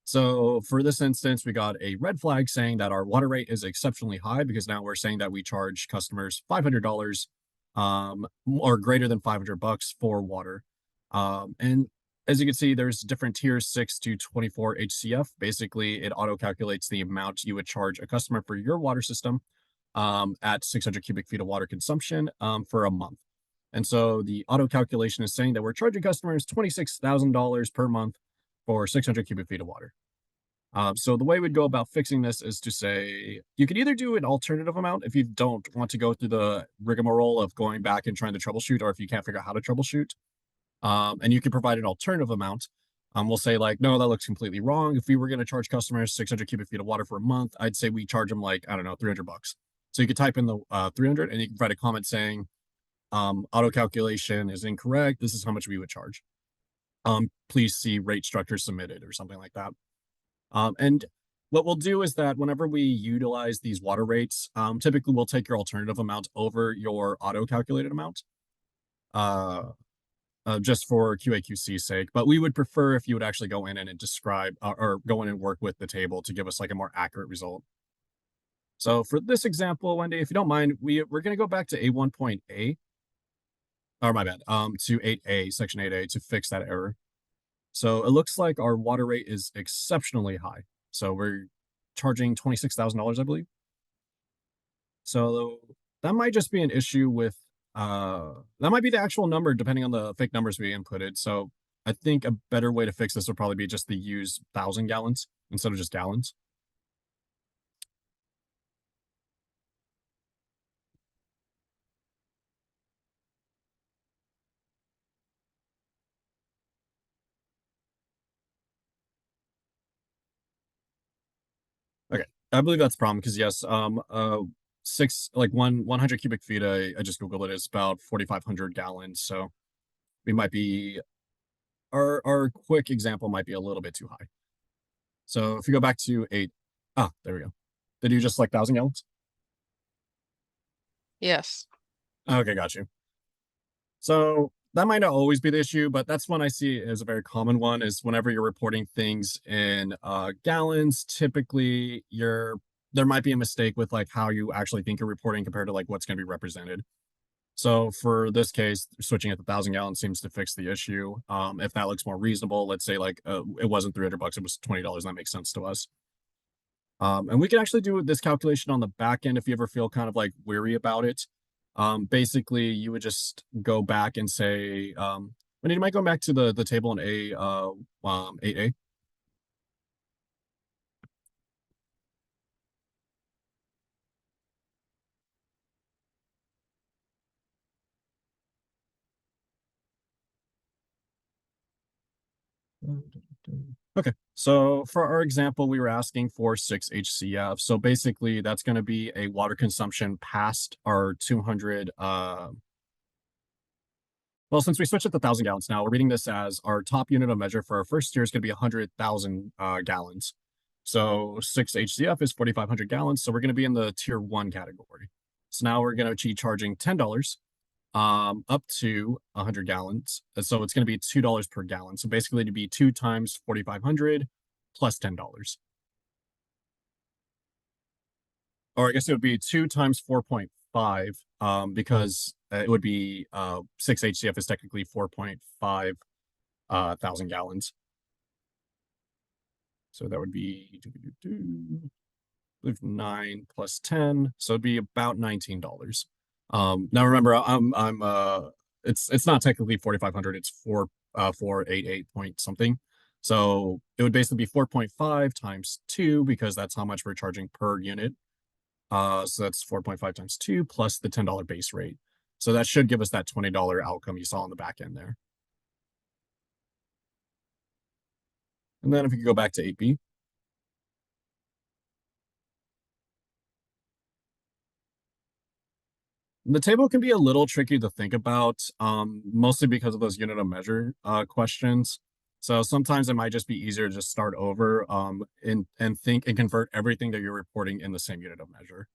B: So for this instance, we got a red flag saying that our water rate is exceptionally high because now we're saying that we charge customers $500 or greater than $500 for water. And as you can see, there's different tiers, 6 to 24 HCF. Basically, it auto calculates the amount you would charge a customer for your water system at 600 cubic feet of water consumption for a month. And so the auto calculation is saying that we're charging customers $26,000 per month for 600 cubic feet of water. So the way we'd go about fixing this is to say, you could either do an alternative amount if you don't want to go through the rigmarole of going back and trying to troubleshoot, or if you can't figure out how to troubleshoot. And you can provide an alternative amount. We'll say like, no, that looks completely wrong. If we were going to charge customers 600 cubic feet of water for a month, I'd say we charge them like, I don't know, $300. So you could type in the 300 and you can write a comment saying, auto calculation is incorrect. This is how much we would charge. Please see rate structure submitted or something like that. And what we'll do is that whenever we utilize these water rates, typically we'll take your alternative amount over your auto-calculated amount, just for QA/QC's sake. But we would prefer if you would actually go in and describe or go in and work with the table to give us like a more accurate result. So for this example, Wendy, if you don't mind, we're going to go back to A1.A, or my bad, to 8A, section 8A to fix that error. So it looks like our water rate is exceptionally high. So we're charging $26,000, I believe. So that might just be an issue with, that might be the actual number depending on the fake numbers we inputted. So I think a better way to fix this would probably be just to use 1,000 gallons instead of just gallons. Okay, I believe that's the problem because yes, 100 cubic feet, I just Googled it, is about 4,500 gallons. So we might be, our quick example might be a little bit too high. So if you go back to there we go. Did you just select 1,000 gallons?
C: Yes.
B: Okay, got you. So that might not always be the issue, but that's one I see as a very common one is whenever you're reporting things in gallons, typically there might be a mistake with like how you actually think you're reporting compared to like what's going to be represented. So for this case, switching it to 1,000 gallons seems to fix the issue. If that looks more reasonable, let's say like it wasn't $300, it was $20. That makes sense to us. And we can actually do this calculation on the back end if you ever feel kind of like weary about it. Basically, you would just go back and say, when you might go back to the table in 8A. Okay, so for our example, we were asking for 6 HCF. So basically, that's going to be a water consumption past our 200. Well, since we switched it to 1,000 gallons now, we're reading this as our top unit of measure for our first year is going to be 100,000 gallons. So 6 HCF is 4,500 gallons. So we're going to be in the tier 1 category. So now we're going to be charging $10 up to 100 gallons. So it's going to be $2 per gallon. So basically to be 2 times 4,500 plus $10. Or I guess it would be 2 times 4.5 because it would be 6 HCF is technically 4.5 thousand gallons. So that would be I believe 9 plus 10. So it'd be about $19. Now remember, it's not technically 4,500, it's 488 point something. So it would basically be 4.5 times 2 because that's how much we're charging per unit. So that's 4.5 times 2 plus the $10 base rate. So that should give us that $20 outcome you saw on the back end there. And then if we could go back to 8B. The table can be a little tricky to think about, mostly because of those unit of measure questions. So sometimes it might just be easier to just start over and think and convert everything that you're reporting in the same unit of measure.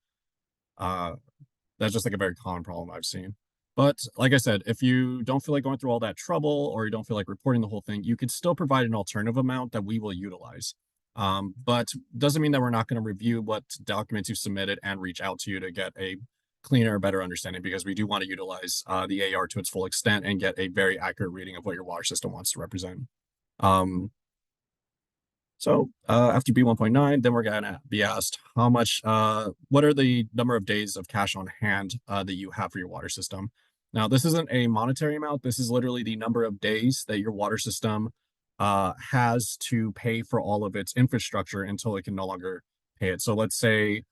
B: That's just like a very common problem I've seen. But like I said, if you don't feel like going through all that trouble or you don't feel like reporting the whole thing, you could still provide an alternative amount that we will utilize. But doesn't mean that we're not going to review what documents you submitted and reach out to you to get a cleaner, better understanding because we do want to utilize the eAR to its full extent and get a very accurate reading of what your water system wants to represent. So after B1.9, then we're going to be asked how much, what are the number of days of cash on hand that you have for your water system? Now, this isn't a monetary amount. This is literally the number of days that your water system has to pay for all of its infrastructure until it can no longer pay it. So let's say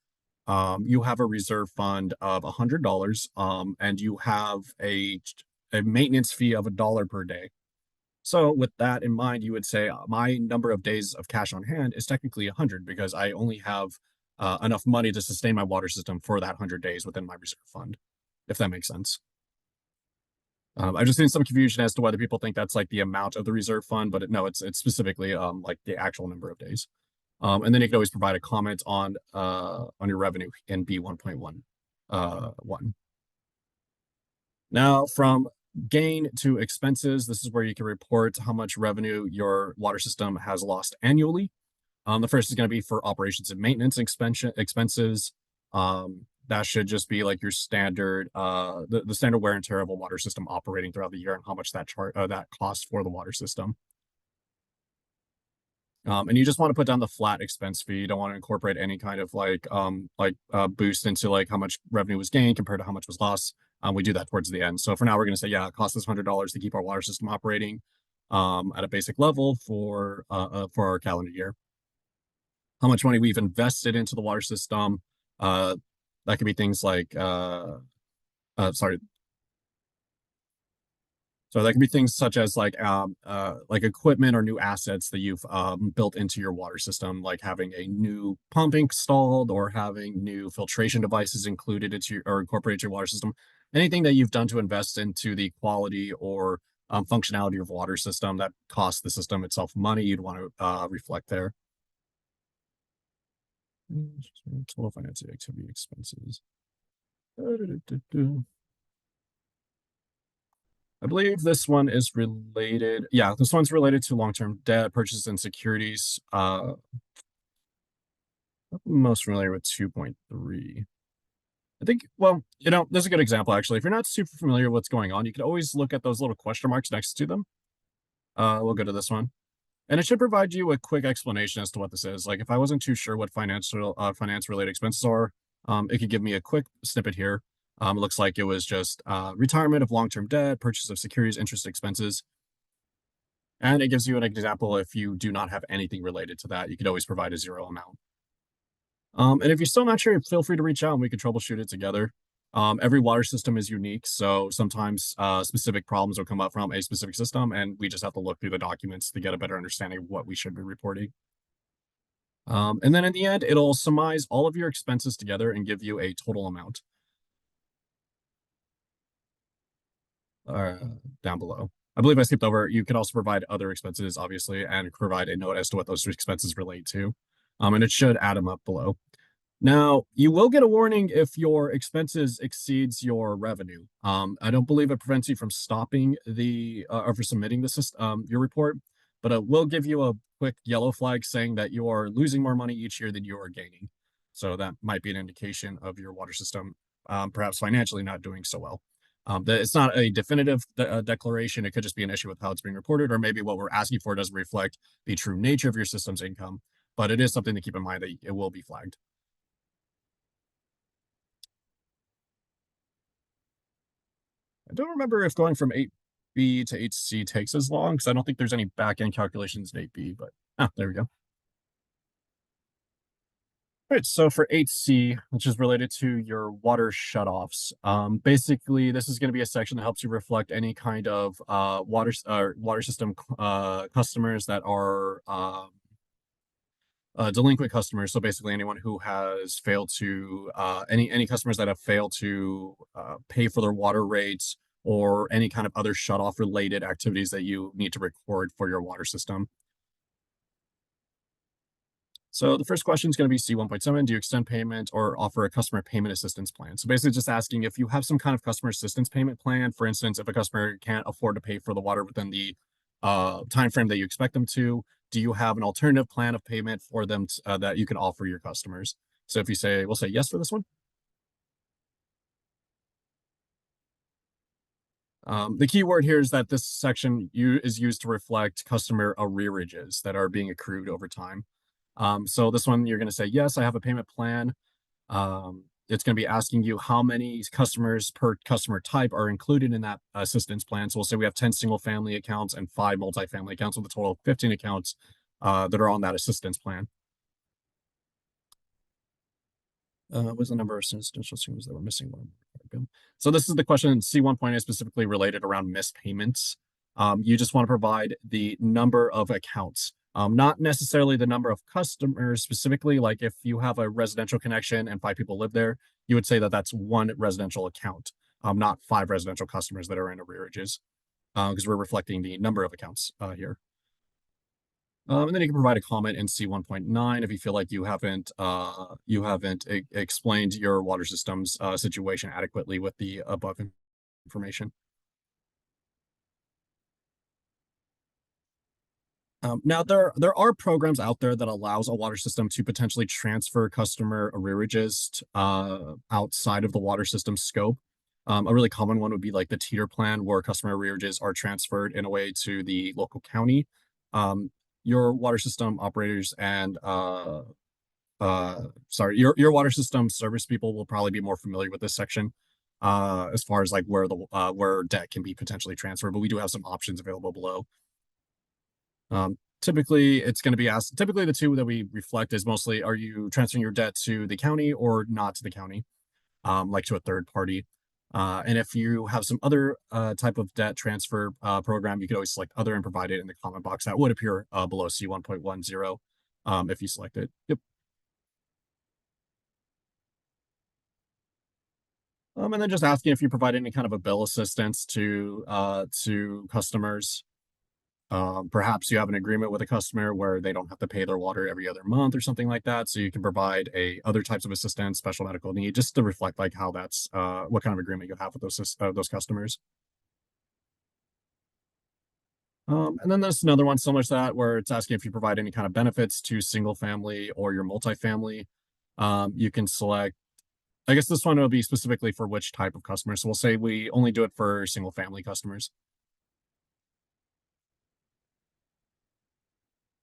B: you have a reserve fund of $100 and you have a maintenance fee of $1 per day. So with that in mind, you would say my number of days of cash on hand is technically 100 because I only have enough money to sustain my water system for that 100 days within my reserve fund, if that makes sense. I've just seen some confusion as to whether people think that's like the amount of the reserve fund, but no, it's specifically like the actual number of days. And then you can always provide a comment on your revenue in B1.1. Now from gain to expenses, this is where you can report how much revenue your water system has lost annually. The first is going to be for operations and maintenance expenses. That should just be like your standard, the standard wear and tear of a water system operating throughout the year and how much that costs for the water system. And you just want to put down the flat expense fee. You don't want to incorporate any kind of like boost into like how much revenue was gained compared to how much was lost. We do that towards the end. So for now, we're going to say, yeah, it costs us $100 to keep our water system operating at a basic level for our calendar year. How much money we've invested into the water system. That could be things like, So that could be things such as like equipment or new assets that you've built into your water system, like having a new pump installed or having new filtration devices included into or incorporated into your water system. Anything that you've done to invest into the quality or functionality of water system that costs the system itself money, you'd want to reflect there. Total financing activity expenses. I believe this one is related. Yeah, this one's related to long-term debt, purchases, and securities. I'm most familiar with 2.3. I think, well, this is a good example, actually. If you're not super familiar with what's going on, you can always look at those little question marks next to them. We'll go to this one. And it should provide you a quick explanation as to what this is. Like if I wasn't too sure what finance related expenses are, it could give me a quick snippet here. It looks like it was just retirement of long-term debt, purchase of securities, interest expenses. And it gives you an example if you do not have anything related to that, you could always provide a zero amount. And if you're still not sure, feel free to reach out and we can troubleshoot it together. Every water system is unique, so sometimes specific problems will come up from a specific system, and we just have to look through the documents to get a better understanding of what we should be reporting. And then in the end, it'll summarize all of your expenses together and give you a total amount. Down below. I believe I skipped over. You can also provide other expenses, obviously, and provide a note as to what those expenses relate to. And it should add them up below. Now, you will get a warning if your expenses exceeds your revenue. I don't believe it prevents you from stopping or for submitting your report, but it will give you a quick yellow flag saying that you are losing more money each year than you are gaining. So that might be an indication of your water system, perhaps financially not doing so well. It's not a definitive declaration. It could just be an issue with how it's being reported, or maybe what we're asking for doesn't reflect the true nature of your system's income. But it is something to keep in mind that it will be flagged. I don't remember if going from 8B to 8C takes as long, because I don't think there's any back-end calculations in 8B, but there we go. All right, so for 8C, which is related to your water shutoffs, basically this is going to be a section that helps you reflect any kind of water system customers that are delinquent customers. So basically anyone who has failed to any customers that have failed to pay for their water rates or any kind of other shutoff related activities that you need to record for your water system. So the first question is going to be C1.7. Do you extend payment or offer a customer payment assistance plan? So basically just asking if you have some kind of customer assistance payment plan. For instance, if a customer can't afford to pay for the water within the time frame that you expect them to, do you have an alternative plan of payment for them that you can offer your customers? So if you say, we'll say yes for this one. The key word here is that this section is used to reflect customer arrearages that are being accrued over time. So this one, you're going to say, yes, I have a payment plan. It's going to be asking you how many customers per customer type are included in that assistance plan. So we'll say we have 10 single family accounts and 5 multifamily accounts with a total of 15 accounts that are on that assistance plan. What's the number of substantial streams that were missing? So this is the question. C1.8 specifically related around missed payments. You just want to provide the number of accounts, not necessarily the number of customers specifically. Like if you have a residential connection and 5 people live there, you would say that that's 1 residential account, not 5 residential customers that are in arrearages, because we're reflecting the number of accounts here. And then you can provide a comment in C1.9 if you feel like you haven't explained your water system's situation adequately with the above information. Now there are programs out there that allows a water system to potentially transfer customer arrearages outside of the water system scope. A really common one would be like the teeter plan, where customer arrearages are transferred in a way to the local county. Your water system operators and your water system service people will probably be more familiar with this section as far as like where debt can be potentially transferred, but we do have some options available below. Typically it's going to be asked, typically the two that we reflect is mostly, are you transferring your debt to the county or not to the county, like to a third party? And if you have some other type of debt transfer program, you could always select other and provide it in the comment box. That would appear below C1.10 if you select it. Yep. And then just asking if you provide any kind of a bill assistance to customers. Perhaps you have an agreement with a customer where they don't have to pay their water every other month or something like that. So you can provide other types of assistance, special medical need, just to reflect like how that's what kind of agreement you have with those customers. And then there's another one similar to that where it's asking if you provide any kind of benefits to single family or your multifamily. You can select, I guess this one will be specifically for which type of customer. So we'll say we only do it for single family customers.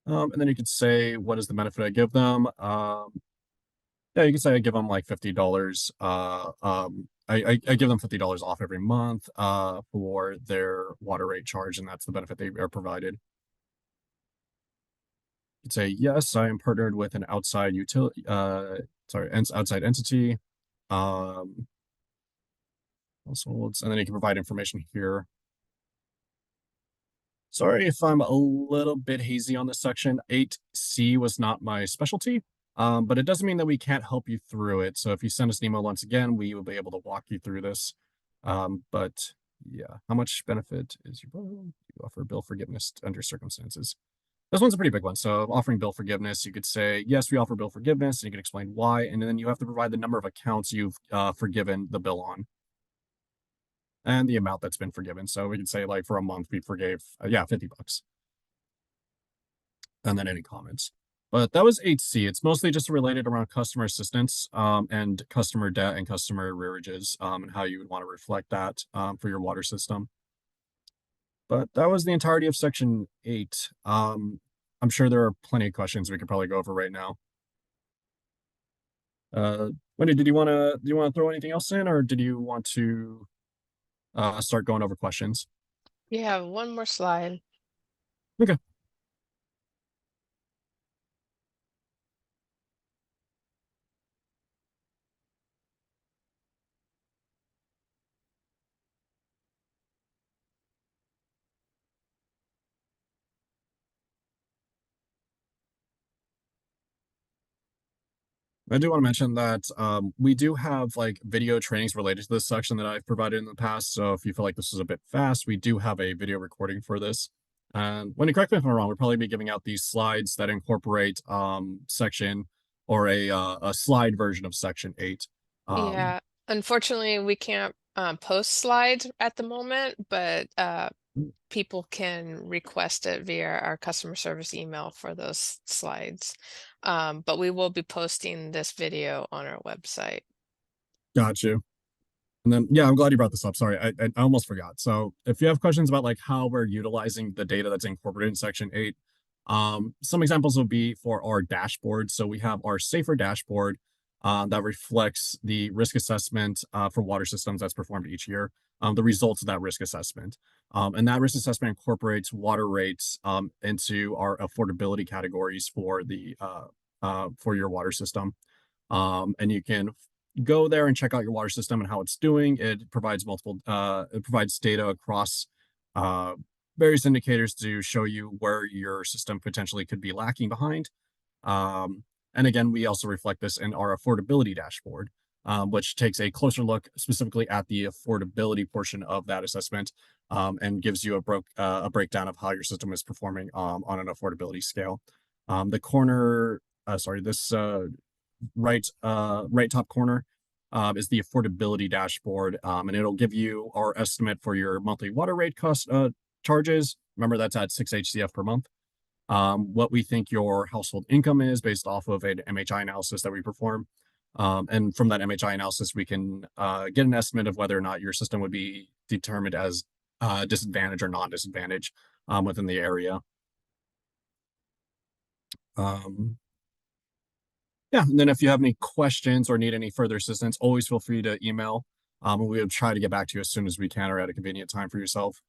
B: And then you could say, what is the benefit I give them? Yeah, you can say I give them like $50. I give them $50 off every month for their water rate charge, and that's the benefit they are provided. You could say, yes, I am partnered with an outside utility, outside entity. Households, and then you can provide information here. Sorry if I'm a little bit hazy on this section. 8C was not my specialty, but it doesn't mean that we can't help you through it. So if you send us an email once again, we will be able to walk you through this. But yeah, how much benefit is your bill? You offer bill forgiveness under circumstances. This one's a pretty big one. So offering bill forgiveness, you could say, yes, we offer bill forgiveness, and you can explain why. And then you have to provide the number of accounts you've forgiven the bill on and the amount that's been forgiven. So we can say like for a month, we forgave, $50. And then any comments. But that was 8C. It's mostly just related around customer assistance and customer debt and customer arrearages and how you would want to reflect that for your water system. But that was the entirety of section 8. I'm sure there are plenty of questions we could probably go over right now. Wendy, do you want to throw anything else in, or did you want to start going over questions?
C: Yeah, one more slide.
B: Okay. I do want to mention that we do have like video trainings related to this section that I've provided in the past. So if you feel like this is a bit fast, we do have a video recording for this. And when you correct me if I'm wrong, we'll probably be giving out these slides that incorporate section or a slide version of section 8.
C: Yeah, unfortunately, we can't post slides at the moment, but people can request it via our customer service email for those slides. But we will be posting this video on our website.
B: Got you. And then, yeah, I'm glad you brought this up. Sorry, I almost forgot. So if you have questions about like how we're utilizing the data that's incorporated in section 8, some examples will be for our dashboard. So we have our safer dashboard that reflects the risk assessment for water systems that's performed each year, the results of that risk assessment. And that risk assessment incorporates water rates into our affordability categories for the for your water system. And you can go there and check out your water system and how it's doing. It provides it provides data across various indicators to show you where your system potentially could be lacking behind. And again, we also reflect this in our affordability dashboard, which takes a closer look specifically at the affordability portion of that assessment and gives you a breakdown of how your system is performing on an affordability scale. This right top corner is the affordability dashboard, and it'll give you our estimate for your monthly water rate cost charges. Remember, that's at 6 HCF per month. What we think your household income is based off of an MHI analysis that we perform. And from that MHI analysis, we can get an estimate of whether or not your system would be determined as disadvantage or non-disadvantage within the area. Yeah, and then if you have any questions or need any further assistance, always feel free to email. And we'll try to get back to you as soon as we can or at a convenient time for yourself.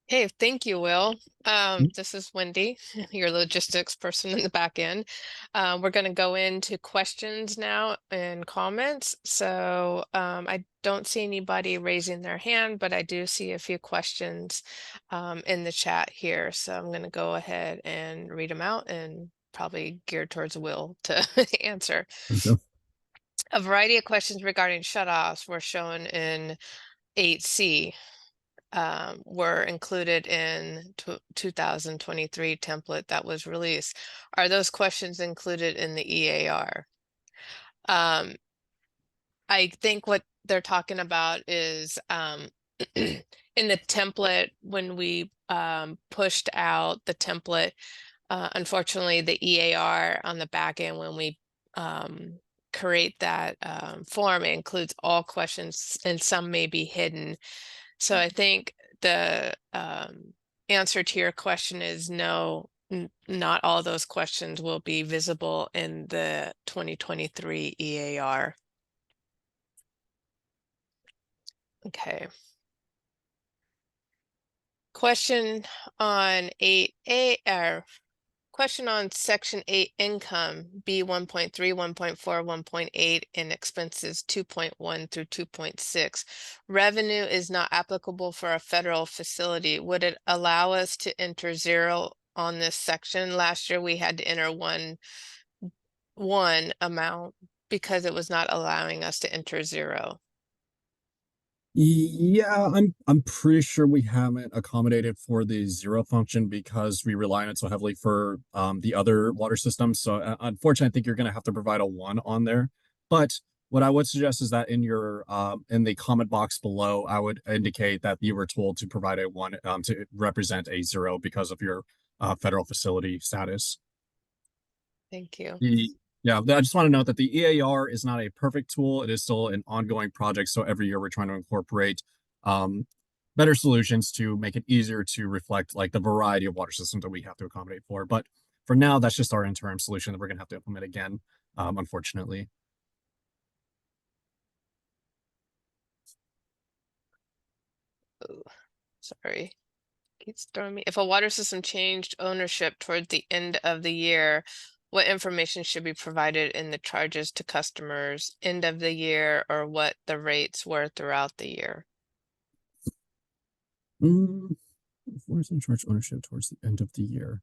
C: Hey, thank you, Will. This is Wendy, your logistics person in the back end. We're going to go into questions now and comments. So I don't see anybody raising their hand, but I do see a few questions in the chat here. So I'm going to go ahead and read them out and probably geared towards Will to answer. A variety of questions regarding shutoffs were shown in 8C. Were included in 2023 template that was released. Are those questions included in the eAR? I think what they're talking about is in the template when we pushed out the template. Unfortunately, the eAR on the back end when we create that form, it includes all questions and some may be hidden. So I think the answer to your question is no, not all those questions will be visible in the 2023 eAR. Okay. Question on 8A or question on section 8 income B 1.3, 1.4, 1.8 and expenses 2.1 through 2.6. Revenue is not applicable for a federal facility. Would it allow us to enter 0 on this section? Last year we had to enter one amount because it was not allowing us to enter 0.
B: Yeah, I'm pretty sure we haven't accommodated for the 0 function because we rely on it so heavily for the other water systems. So unfortunately, I think you're going to have to provide a 1 on there. But what I would suggest is that in your in the comment box below, I would indicate that you were told to provide a 1 to represent a 0 because of your federal facility status.
C: Thank you.
B: Yeah, I just want to note that the eAR is not a perfect tool. It is still an ongoing project. So every year we're trying to incorporate better solutions to make it easier to reflect like the variety of water systems that we have to accommodate for. But for now, that's just our interim solution that we're going to have to implement again, unfortunately.
C: Oh, sorry. Keeps throwing me. If a water system changed ownership toward the end of the year, what information should be provided in the charges to customers end of the year or what the rates were throughout the year?
B: Water system charge ownership towards the end of the year.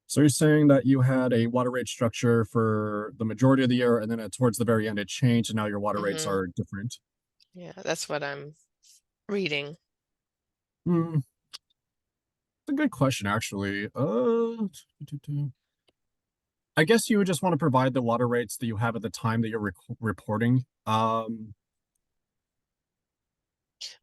B: So you're saying that you had a water rate structure for the majority of the year, and then towards the very end it changed, and now your water rates are different.
C: Yeah, that's what I'm reading.
B: It's a good question, actually. I guess you would just want to provide the water rates that you have at the time that you're reporting.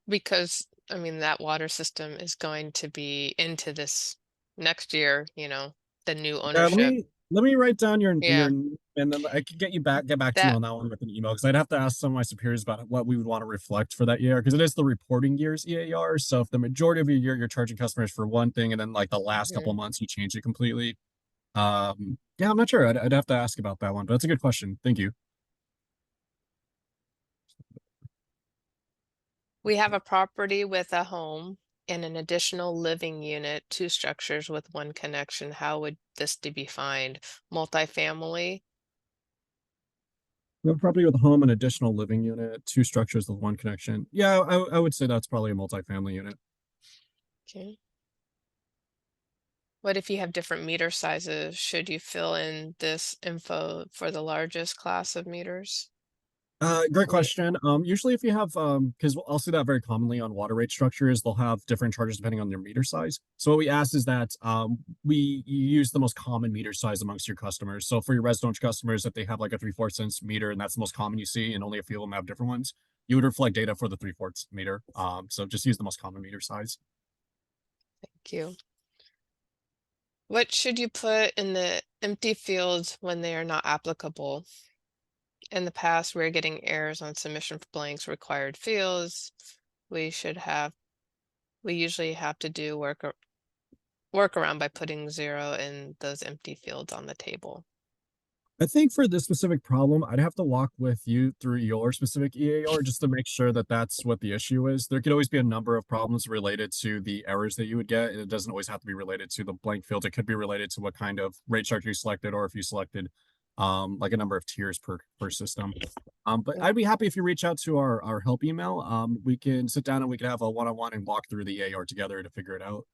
C: Because I mean that water system is going to be into this next year, you know, the new
B: Yeah,
C: ownership.
B: let me write down your
C: Yeah.
B: and then I can get back to you
C: That
B: on that one with an email because I'd have to ask some of my superiors about what we would want to reflect for that year because it is the reporting year's eAR. So if the majority of your year you're charging customers for one thing and then like the last couple of months you change it completely. Yeah, I'm not sure. I'd have to ask about that one, but that's a good question. Thank you.
C: we have a property with a home and an additional living unit, 2 structures with 1 connection. How would this be defined? Multifamily?
B: We have a property with a home, an additional living unit, 2 structures with 1 connection. Yeah, I would say that's probably a multifamily unit.
C: Okay. What if you have different meter sizes? Should you fill in this info for the largest class of meters?
B: Great
C: We
B: question. Usually if you have, because I'll see that very commonly on water rate structures, they'll have different charges depending on their meter size. So what we ask is that you use the most common meter size amongst your customers. So for your residential customers, if they have like a 3/4 cents meter and that's the most common you see, and only a few of them have different ones, you would reflect data for the 3/4 meter. So just use the most common meter size.
C: Thank you. What should you put in the empty fields when they are not applicable? In the past, we're getting errors on submission for blanks required fields. We usually have to do workaround by putting 0 in those empty fields on the table.
B: I think for this specific problem, I'd have to walk with you through your specific eAR just to make sure that that's what the issue is. There could always be a number of problems related to the errors that you would get. It doesn't always have to be related to the blank field. It could be related to what kind of rate structure you selected or if you selected like a number of tiers per system. But I'd be happy if you reach out to our help email. We can sit down and we can have a one-on-one and walk through the eAR together to figure it out.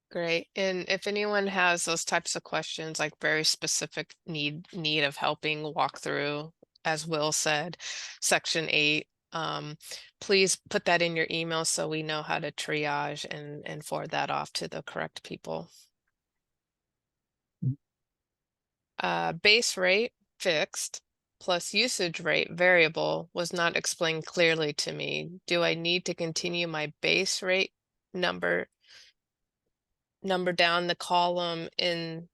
C: Great. And if anyone has those types of questions, like very specific need of helping walk through, as Will said, section 8. Please put that in your email so we know how to triage and forward that off to the correct people. Base rate fixed plus usage rate variable was not explained clearly to me. Do I need to continue my base rate number down the column in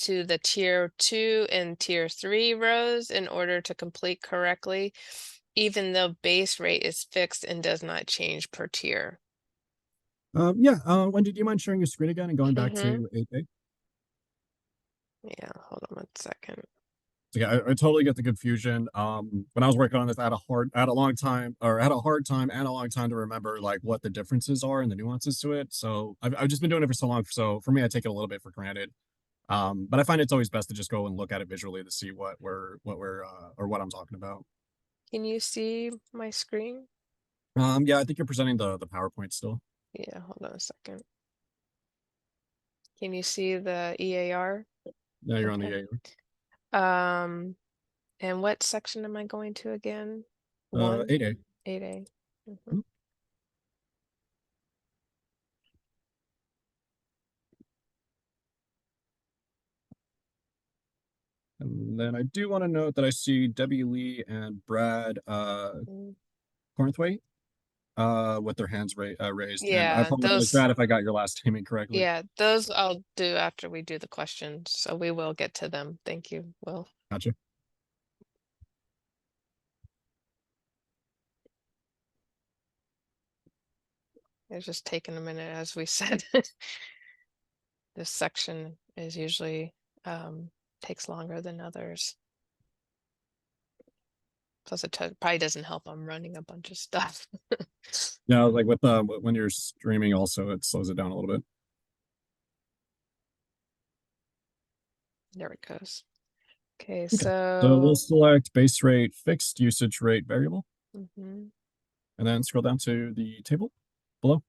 C: to the tier 2 and tier 3 rows in order to complete correctly, even though base rate is fixed and does not change per tier?
B: Wendy, do you mind sharing your screen again and going back to 8A?
C: Yeah, hold on 1 second.
B: So yeah, I totally get the confusion. When I was working on this, I had a hard time and a long time to remember like what the differences are and the nuances to it. So I've just been doing it for so long. So for me, I take it a little bit for granted. But I find it's always best to just go and look at it visually to see what I'm talking about.
C: Can you see my screen?
B: Yeah, I think you're presenting the PowerPoint still.
C: Yeah, hold on a second. Can you see the eAR?
B: Yeah, you're on the eAR.
C: And what section am I going to again?
B: 8A.
C: 8A.
B: Mhm. And then I do want to note that I see Debbie Lee and Brad Cornthwaite with their hands raised. And I
C: Yeah,
B: apologize, Brad, if I got your last name incorrectly.
C: yeah, those I'll do after we do the questions. So we will get to them. Thank you, Will.
B: Gotcha.
C: It's just taking a minute, as we said. This section is usually takes longer than others. Plus, it probably doesn't help. I'm running a bunch of stuff.
B: Yeah, like with when you're streaming, also it slows it down a little bit.
C: There it goes. Okay,
B: Okay. So
C: so
B: we'll select base rate, fixed, usage rate, variable,
C: mhm.
B: and then scroll down to the table below.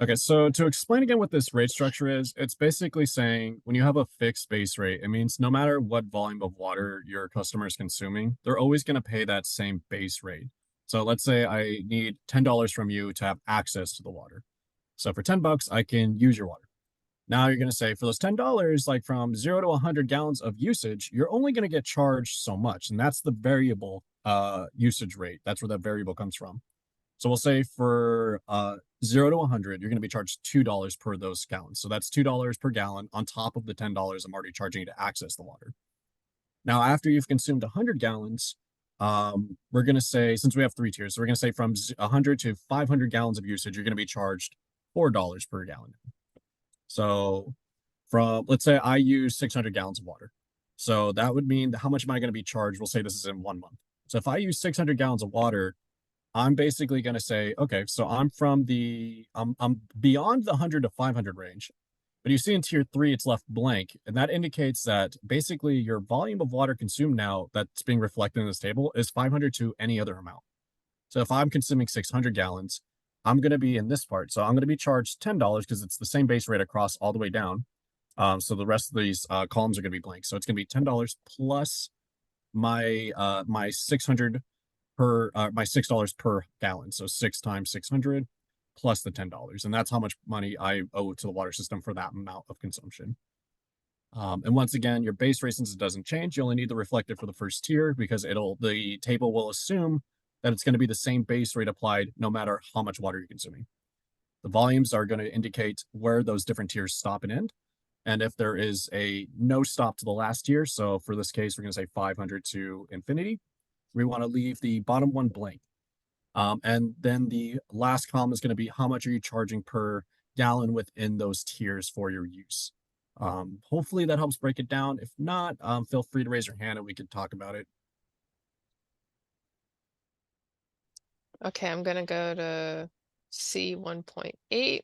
B: Okay, so to explain again what this rate structure is, it's basically saying when you have a fixed base rate, it means no matter what volume of water your customer is consuming, they're always going to pay that same base rate. So let's say I need $10 from you to have access to the water. So for $10, I can use your water. Now you're going to say for those $10, like from 0 to 100 gallons of usage, you're only going to get charged so much. And that's the variable usage rate. That's where that variable comes from. So we'll say for 0 to 100, you're going to be charged $2 per those gallons. So that's $2 per gallon on top of the $10 I'm already charging you to access the water. Now, after you've consumed 100 gallons, we're going to say, since we have 3 tiers, so we're going to say from 100 to 500 gallons of usage, you're going to be charged $4 per gallon. So let's say I use 600 gallons of water. So that would mean how much am I going to be charged? We'll say this is in 1 month. So if I use 600 gallons of water, I'm basically going to say, okay, so I'm beyond the 100 to 500 range. But you see in tier 3, it's left blank. And that indicates that basically your volume of water consumed now that's being reflected in this table is 500 to any other amount. So if I'm consuming 600 gallons, I'm going to be in this part. So I'm going to be charged $10 because it's the same base rate across all the way down. So the rest of these columns are going to be blank. So it's going to be $10 plus my 600 my $6 per gallon. So 6 times 600 plus the $10. And that's how much money I owe to the water system for that amount of consumption. And once again, your base rate, since it doesn't change, you only need the reflected for the first tier because the table will assume that it's going to be the same base rate applied no matter how much water you're consuming. The volumes are going to indicate where those different tiers stop and end. And if there is a no stop to the last tier, so for this case, we're going to say 500 to infinity, we want to leave the bottom one blank. And then the last column is going to be how much are you charging per gallon within those tiers for your use. Hopefully that helps break it down. If not, feel free to raise your hand and we could talk about it.
C: Okay, I'm gonna go to C 1.8.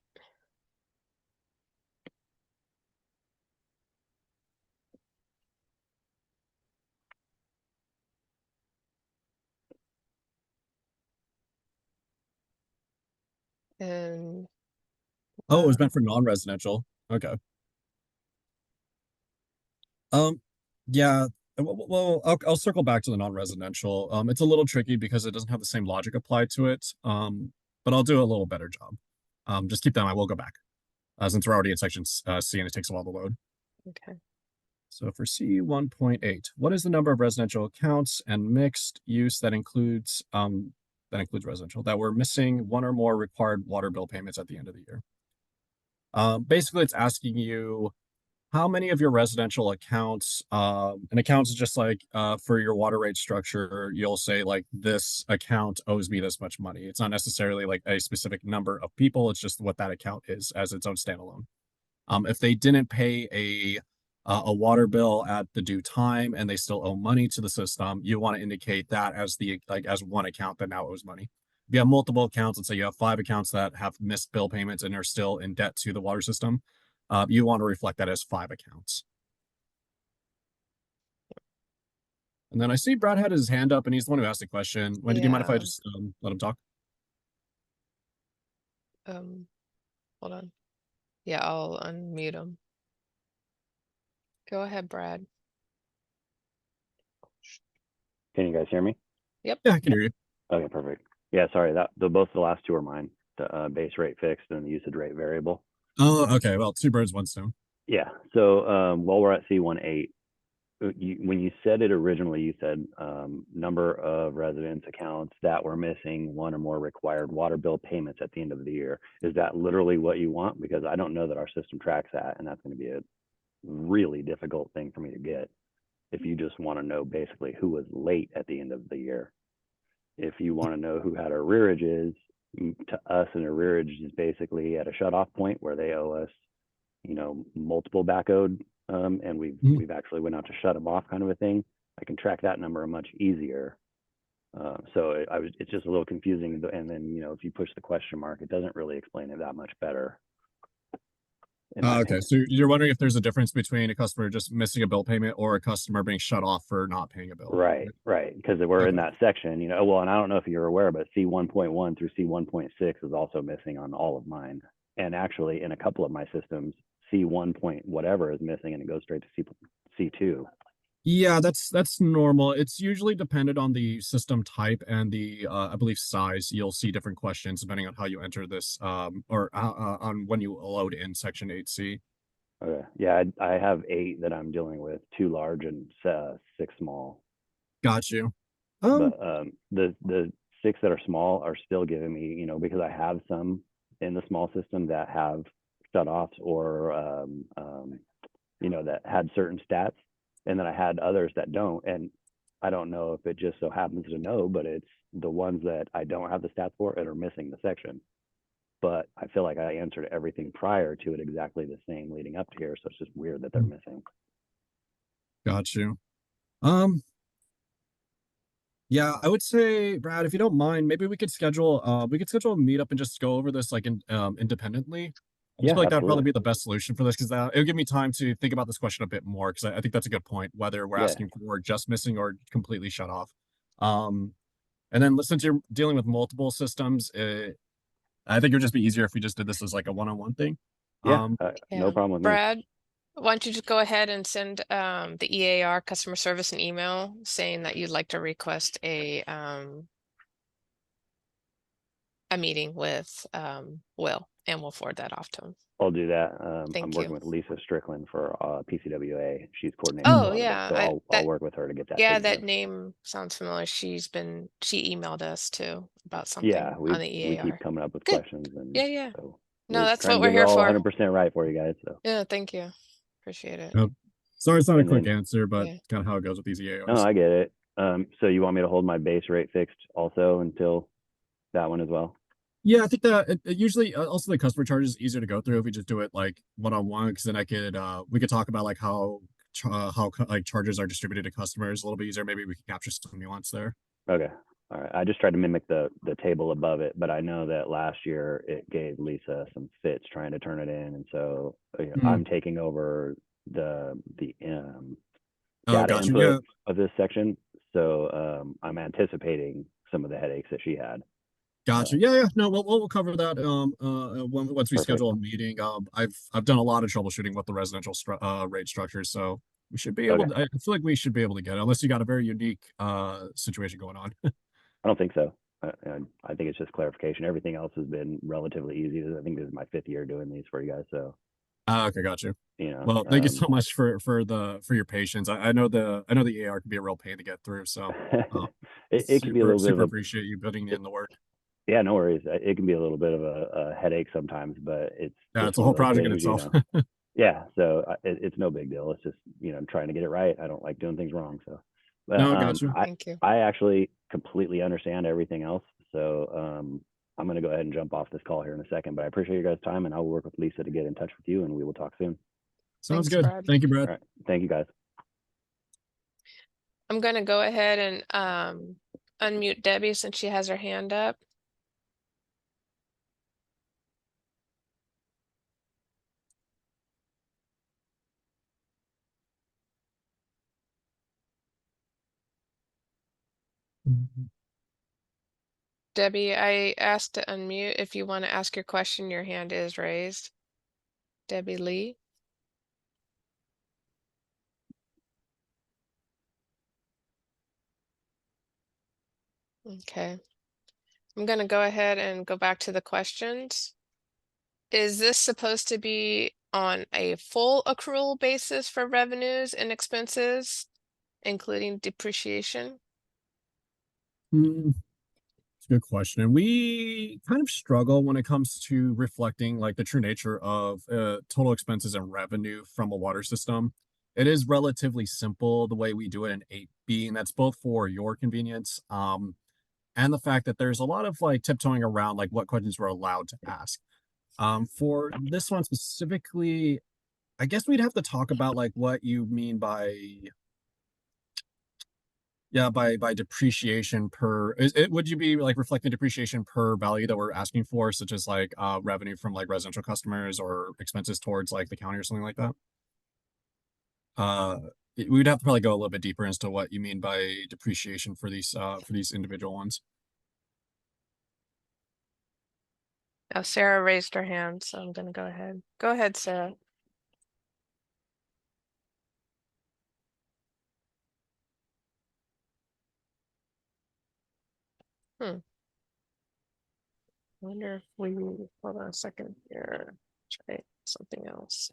C: And
B: Oh, it was meant for non-residential. Okay. Yeah, Well, I'll circle back to the non-residential. It's a little tricky because it doesn't have the same logic applied to it. But I'll do a little better job. Just keep that in mind. We'll go back since we're already in section C and it takes a while to load.
C: Okay.
B: So for C 1.8, what is the number of residential accounts and mixed use that includes residential that were missing one or more required water bill payments at the end of the year? Basically, it's asking you how many of your residential accounts, and accounts is just like for your water rate structure, you'll say like this account owes me this much money. It's not necessarily like a specific number of people, it's just what that account is as its own standalone. If they didn't pay a water bill at the due time and they still owe money to the system, you want to indicate that as as one account that now owes money. If you have multiple accounts, and say you have 5 accounts that have missed bill payments and are still in debt to the water system, you want to reflect that as 5 accounts. And then I see Brad had his hand up and he's the one who asked the question. Wendy, do you mind if I just let him talk?
C: Hold on. Yeah, I'll unmute him. Go ahead, Brad.
D: Can you guys hear me?
C: Yep.
B: Yeah, I can hear you.
D: Okay, perfect. Yeah, sorry, both the last two are mine. The base rate fixed and the usage rate variable.
B: Oh, okay. Well, 2 birds, 1 stone.
D: Yeah. So while we're at C18, when you said it originally, you said number of residents accounts that were missing one or more required water bill payments at the end of the year. Is that literally what you want? Because I don't know that our system tracks that, and that's going to be a really difficult thing for me to get if you just want to know basically who was late at the end of the year. If you want to know who had arrearages, to us an arrearage is basically at a shutoff point where they owe us, multiple back owed, and we've actually went out to shut them off, kind of a thing. I can track that number much easier. So it's just a little confusing, and then if you push the question mark, it doesn't really explain it that much better.
B: Okay, so you're wondering if there's a difference between a customer just missing a bill payment or a customer being shut off for not paying a bill.
D: Right. Because we're in that section, well, and I don't know if you're aware, but C1.1 through C1.6 is also missing on all of mine. And actually in a couple of my systems, C1 point whatever is missing and it goes straight to C2.
B: Yeah, that's normal. It's usually dependent on the system type and the I believe size. You'll see different questions depending on how you enter this or on when you load in section 8C.
D: Okay. Yeah, I have 8 that I'm dealing with, 2 large and 6 small.
B: Got you.
D: But the 6 that are small are still giving me, because I have some in the small system that have shutoffs or that had certain stats. And then I had others that don't, and I don't know if it just so happens to know, but it's the ones that I don't have the stats for and are missing the section. But I feel like I answered everything prior to it exactly the same leading up to here, so it's just weird that they're missing.
B: Got you. Yeah, I would say, Brad, if you don't mind, maybe we could schedule a meetup and just go over this like independently. I just feel like that'd probably be the best solution for this because it'll give me time to think about this question a bit more because I think that's a good point, whether we're asking for just missing or completely shut off. And then since you're dealing with multiple systems, I think it would just be easier if we just did this as like a one-on-one thing.
D: No problem with
C: Brad, why don't you just go ahead and send the eAR customer service an email saying that you'd like to request a meeting with Will, and we'll forward that off to him.
D: I'll do that. I'm working with Lisa Strickland for PCWA. She's coordinating.
C: Oh yeah,
D: so I'll work with her to get that.
C: Yeah, that name sounds familiar. She emailed us too about something on the eAR.
D: We keep coming up with questions. And
C: yeah.
D: So
C: no, that's what we're here for.
D: 100% right for you guys. So
C: yeah, thank you. Appreciate it.
B: Sorry, it's not a quick answer, but kind of how it goes with these EARs.
D: No, I get it. So you want me to hold my base rate fixed also until that one as well?
B: Yeah, I think that usually also the customer charge is easier to go through if we just do it like one-on-one, because then we could talk about like how like charges are distributed to customers a little bit easier. Maybe we can capture some nuance there.
D: Okay. All right. I just tried to mimic the table above it, but I know that last year it gave Lisa some fits trying to turn it in, and so I'm taking over the data input of this section. So I'm anticipating some of the headaches that she had.
B: Gotcha. Yeah. No, we'll cover that once we schedule a meeting. I've done a lot of troubleshooting with the residential rate structures, so We should be able
D: Okay.
B: to, I feel like we should be able to get it, unless you got a very unique situation going on.
D: I don't think so. I think it's just clarification. Everything else has been relatively easy. I think this is my 5th year doing these for you guys. So,
B: Okay, got you.
D: you know,
B: Well, thank you so much for your patience. I know the eAR can be a real pain to get through, so
D: it can be a little bit of
B: super
D: a,
B: appreciate you putting in the work.
D: yeah, no worries. It can be a little bit of a headache sometimes, but it's
B: Yeah,
D: just
B: it's a
D: one
B: whole
D: of those
B: project in
D: things, you
B: itself.
D: know. Yeah, so it's no big deal. It's just, you know, trying to get it right. I don't like doing things wrong. So, but
B: No, got you.
C: Thank you.
D: I actually completely understand everything else. So I'm going to go ahead and jump off this call here in a second. But I appreciate your guys' time, and I'll work with Lisa to get in touch with you, and we will talk soon.
B: Sounds
C: Thanks,
B: good.
C: Brad.
B: Thank you,
D: All
B: Brad.
D: right, thank you guys.
C: I'm gonna go ahead and unmute Debbie since she has her hand up. Debbie, I asked to unmute. If you want to ask your question, your hand is raised. Debbie Lee. Okay. I'm gonna go ahead and go back to the questions. Is this supposed to be on a full accrual basis for revenues and expenses, including depreciation?
B: It's a good question. And we kind of struggle when it comes to reflecting like the true nature of total expenses and revenue from a water system. It is relatively simple the way we do it in 8B, and that's both for your convenience and the fact that there's a lot of like tiptoeing around like what questions we're allowed to ask. For this one specifically, I guess we'd have to talk about like what you mean by by depreciation per would you be like reflecting depreciation per value that we're asking for, such as like revenue from like residential customers or expenses towards like the county or something like that? We'd have to probably go a little bit deeper as to what you mean by depreciation for these individual ones.
C: Now Sarah raised her hand, so I'm gonna go ahead. Go ahead, Sarah. Wonder if we hold on a second here. Try something else.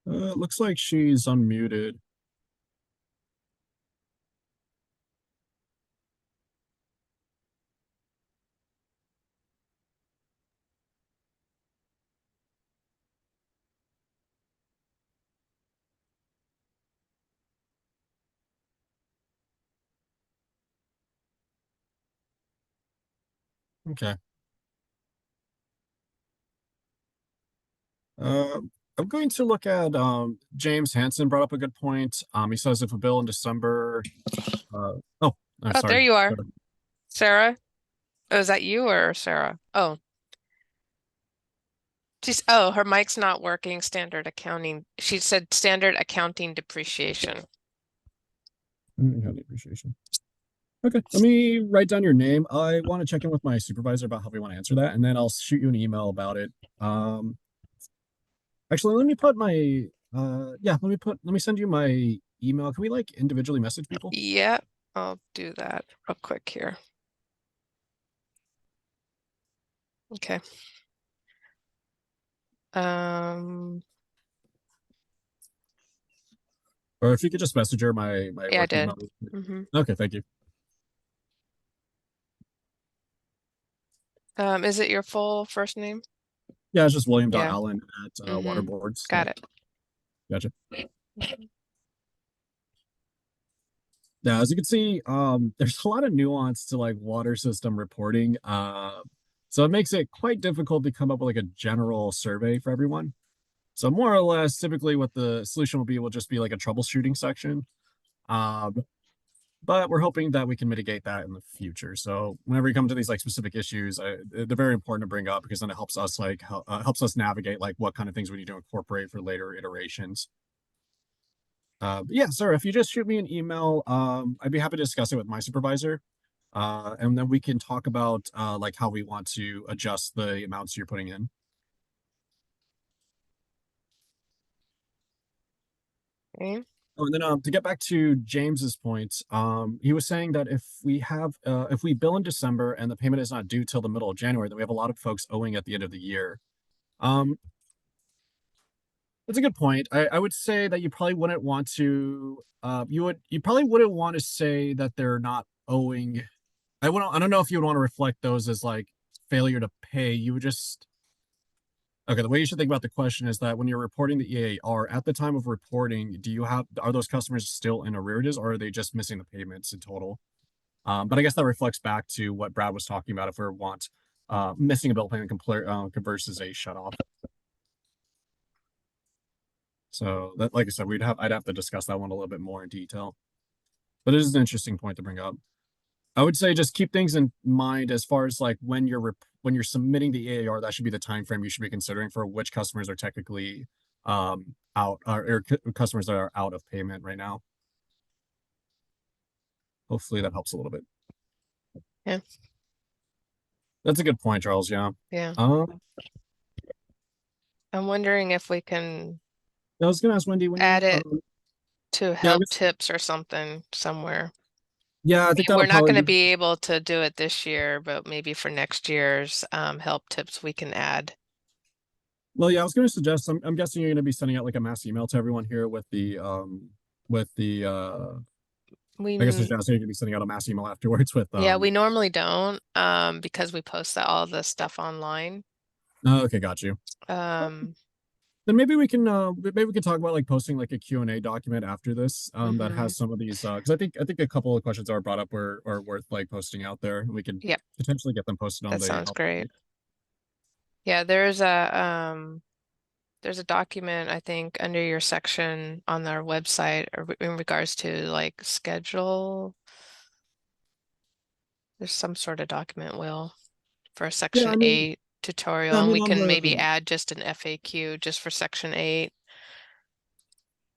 B: It looks like she's unmuted. Okay. I'm going to look at James Hansen brought up a good point. He says if a bill in December, oh,
C: Oh,
B: sorry.
C: there you are. Sarah? Oh, is that you or Sarah? Oh. Oh, her mic's not working. Standard accounting. She said standard accounting depreciation.
B: Depreciation. Okay, let me write down your name. I want to check in with my supervisor about how we want to answer that, and then I'll shoot you an email about it. Actually, let me put my let me send you my email. Can we like individually message people?
C: Yeah, I'll do that real quick here. Okay.
B: Or if you could just message her my
C: Yeah, I
B: work
C: did.
B: email. Okay, thank you.
C: Is it your full first name?
B: Yeah, it's just
C: Yeah.
B: William.Allen at Waterboards.
C: Got it.
B: Gotcha. Yeah, as you can see, there's a lot of nuance to like water system reporting. So it makes it quite difficult to come up with like a general survey for everyone. So more or less, typically what the solution will just be like a troubleshooting section. But we're hoping that we can mitigate that in the future. So whenever you come to these like specific issues, they're very important to bring up because then it helps us like helps us navigate like what kind of things we need to incorporate for later iterations. Yeah, sir, if you just shoot me an email, I'd be happy to discuss it with my supervisor. And then we can talk about like how we want to adjust the amounts you're putting in.
C: Okay.
B: Oh, and then to get back to James's point, he was saying that if we bill in December and the payment is not due till the middle of January, then we have a lot of folks owing at the end of the year. That's a good point. I would say that you probably wouldn't want to you probably wouldn't want to say that they're not owing. I don't know if you would want to reflect those as like failure to pay. You would just Okay, the way you should think about the question is that when you're reporting the eAR, at the time of reporting, are those customers still in arrearages, or are they just missing the payments in total? But I guess that reflects back to what Brad was talking about if we want missing a bill payment versus a shut off. So that, like I said, I'd have to discuss that one a little bit more in detail. But it is an interesting point to bring up. I would say just keep things in mind as far as like when you're submitting the eAR, that should be the time frame you should be considering for which customers are technically out or customers that are out of payment right now. Hopefully that helps a little bit.
C: Yeah.
B: That's a good point, Charles. Yeah.
C: Yeah.
B: Um,
C: I'm wondering if we can
B: I was gonna ask Wendy when
C: add
B: you
C: it to
B: I
C: help
B: guess,
C: tips or something somewhere.
B: yeah, I think that'll
C: We're not
B: probably
C: going to be able to do it this year, but maybe for next year's help tips we can add.
B: Well, yeah, I was going to suggest. I'm guessing you're going to be sending out like a mass email to everyone here with the I guess you're going to be sending out a mass email afterwards with
C: Yeah, we normally don't because we post all the stuff online.
B: Oh, okay, got you. Then maybe we can talk about like posting like a Q&A document after this that has some of these because I think a couple of questions that are brought up are worth like posting out there. We could potentially get them posted on
C: That
B: the
C: sounds great. Yeah, there's a document I think under your section on our website in regards to like schedule. There's some sort of document, Will, for a section 8 tutorial, and we can maybe add just an FAQ just for section 8.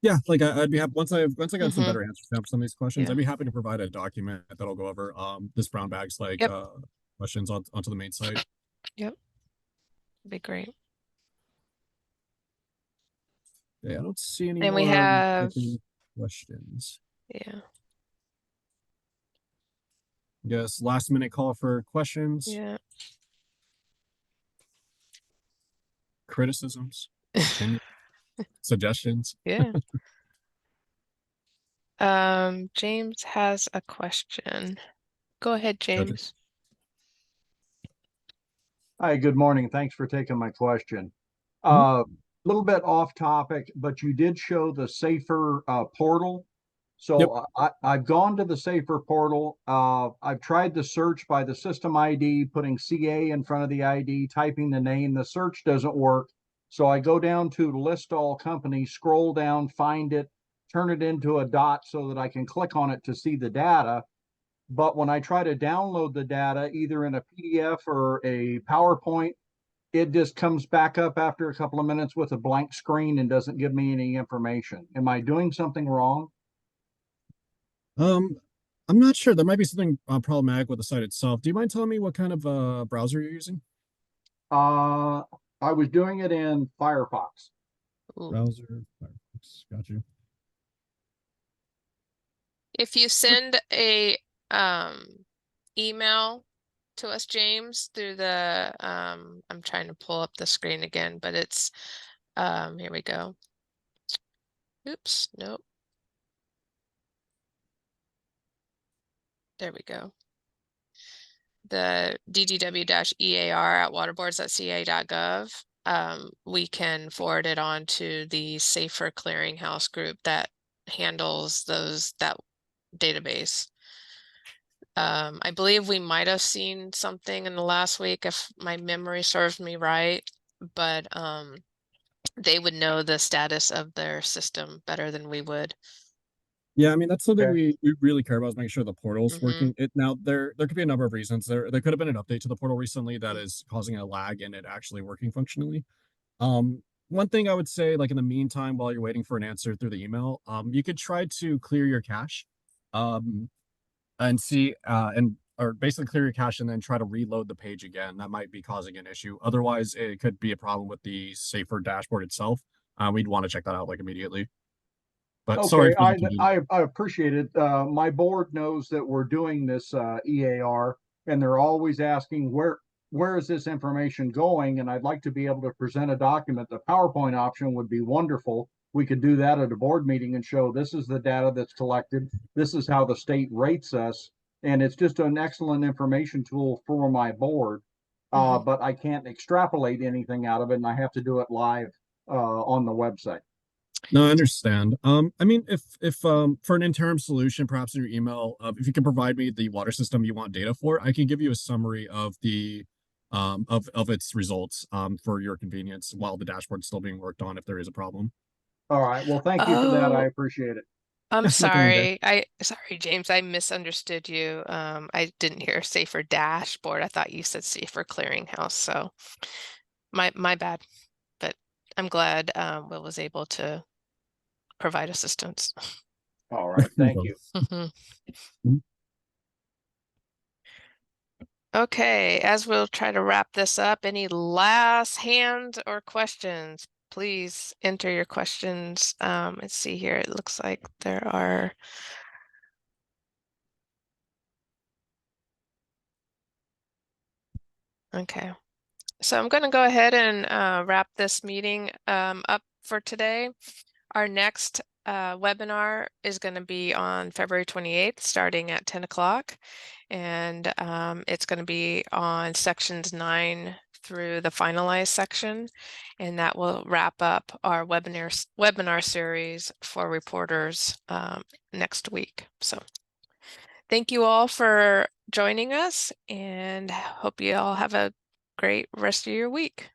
B: Yeah, like I'd be happy once I got some better answers for some of these questions. I'd be happy to provide a document that'll go over this brown bags like questions onto the main site.
C: Yep, be great.
B: Yeah, I don't see any
C: and
B: more
C: we have
B: questions.
C: Yeah.
B: Yes, last minute call for questions.
C: Yeah.
B: Criticisms, opinions, suggestions.
C: Yeah. James has a question. Go ahead, James.
E: Hi, good morning. Thanks for taking my question. Little bit off topic, but you did show the Safer portal. So I've gone to the Safer portal. I've tried the search by the system ID, putting CA in front of the ID, typing the name. The search doesn't work. So I go down to list all companies, scroll down, find it, turn it into a dot so that I can click on it to see the data. But when I try to download the data, either in a PDF or a PowerPoint, it just comes back up after a couple of minutes with a blank screen and doesn't give me any information. Am I doing something wrong?
B: I'm not sure. There might be something problematic with the site itself. Do you mind telling me what kind of browser you're using?
E: I was doing it in Firefox.
B: Browser, Firefox. Got you.
C: If you send a email to us, James, through the I'm trying to pull up the screen again, but it's here we go. Oops, nope. There we go. The ddw-ear@waterboards.ca.gov. We can forward it on to the Safer Clearinghouse group that handles that database. I believe we might have seen something in the last week if my memory serves me right, but they would know the status of their system better than we would.
B: Yeah, I mean that's something we really care about is making sure the portal's working. Now there could be a number of reasons. There could have been an update to the portal recently that is causing a lag in it actually working functionally. One thing I would say, like in the meantime, while you're waiting for an answer through the email, you could try to clear your cache, and see and or basically clear your cache and then try to reload the page again. That might be causing an issue. Otherwise, it could be a problem with the Safer dashboard itself. We'd want to check that out like immediately. But sorry
E: Okay,
B: for the confusion.
E: I appreciate it. My board knows that we're doing this eAR, and they're always asking where is this information going? And I'd like to be able to present a document. The PowerPoint option would be wonderful. We could do that at a board meeting and show this is the data that's collected. This is how the state rates us, and it's just an excellent information tool for my board. But I can't extrapolate anything out of it, and I have to do it live on the website.
B: No, I understand. I mean, if for an interim solution, perhaps in your email, if you can provide me the water system you want data for, I can give you a summary of the of its results for your convenience while the dashboard's still being worked on if there is a problem.
E: All right. Well, thank you for that. I
C: Oh,
E: appreciate it.
C: I'm
B: Nothing, okay.
C: sorry, James, I misunderstood you. I didn't hear Safer dashboard. I thought you said Safer clearinghouse. So my bad. But I'm glad Will was able to provide assistance.
E: All right. Thank you.
C: Okay, as we'll try to wrap this up, any last hands or questions? Please enter your questions. Let's see here. It looks like there are. Okay, so I'm going to go ahead and wrap this meeting up for today. Our next webinar is going to be on February 28th, starting at 10 o'clock. And it's going to be on sections 9 through the finalized section. And that will wrap up our webinar series for reporters next week. So thank you all for joining us, and hope you all have a great rest of your week.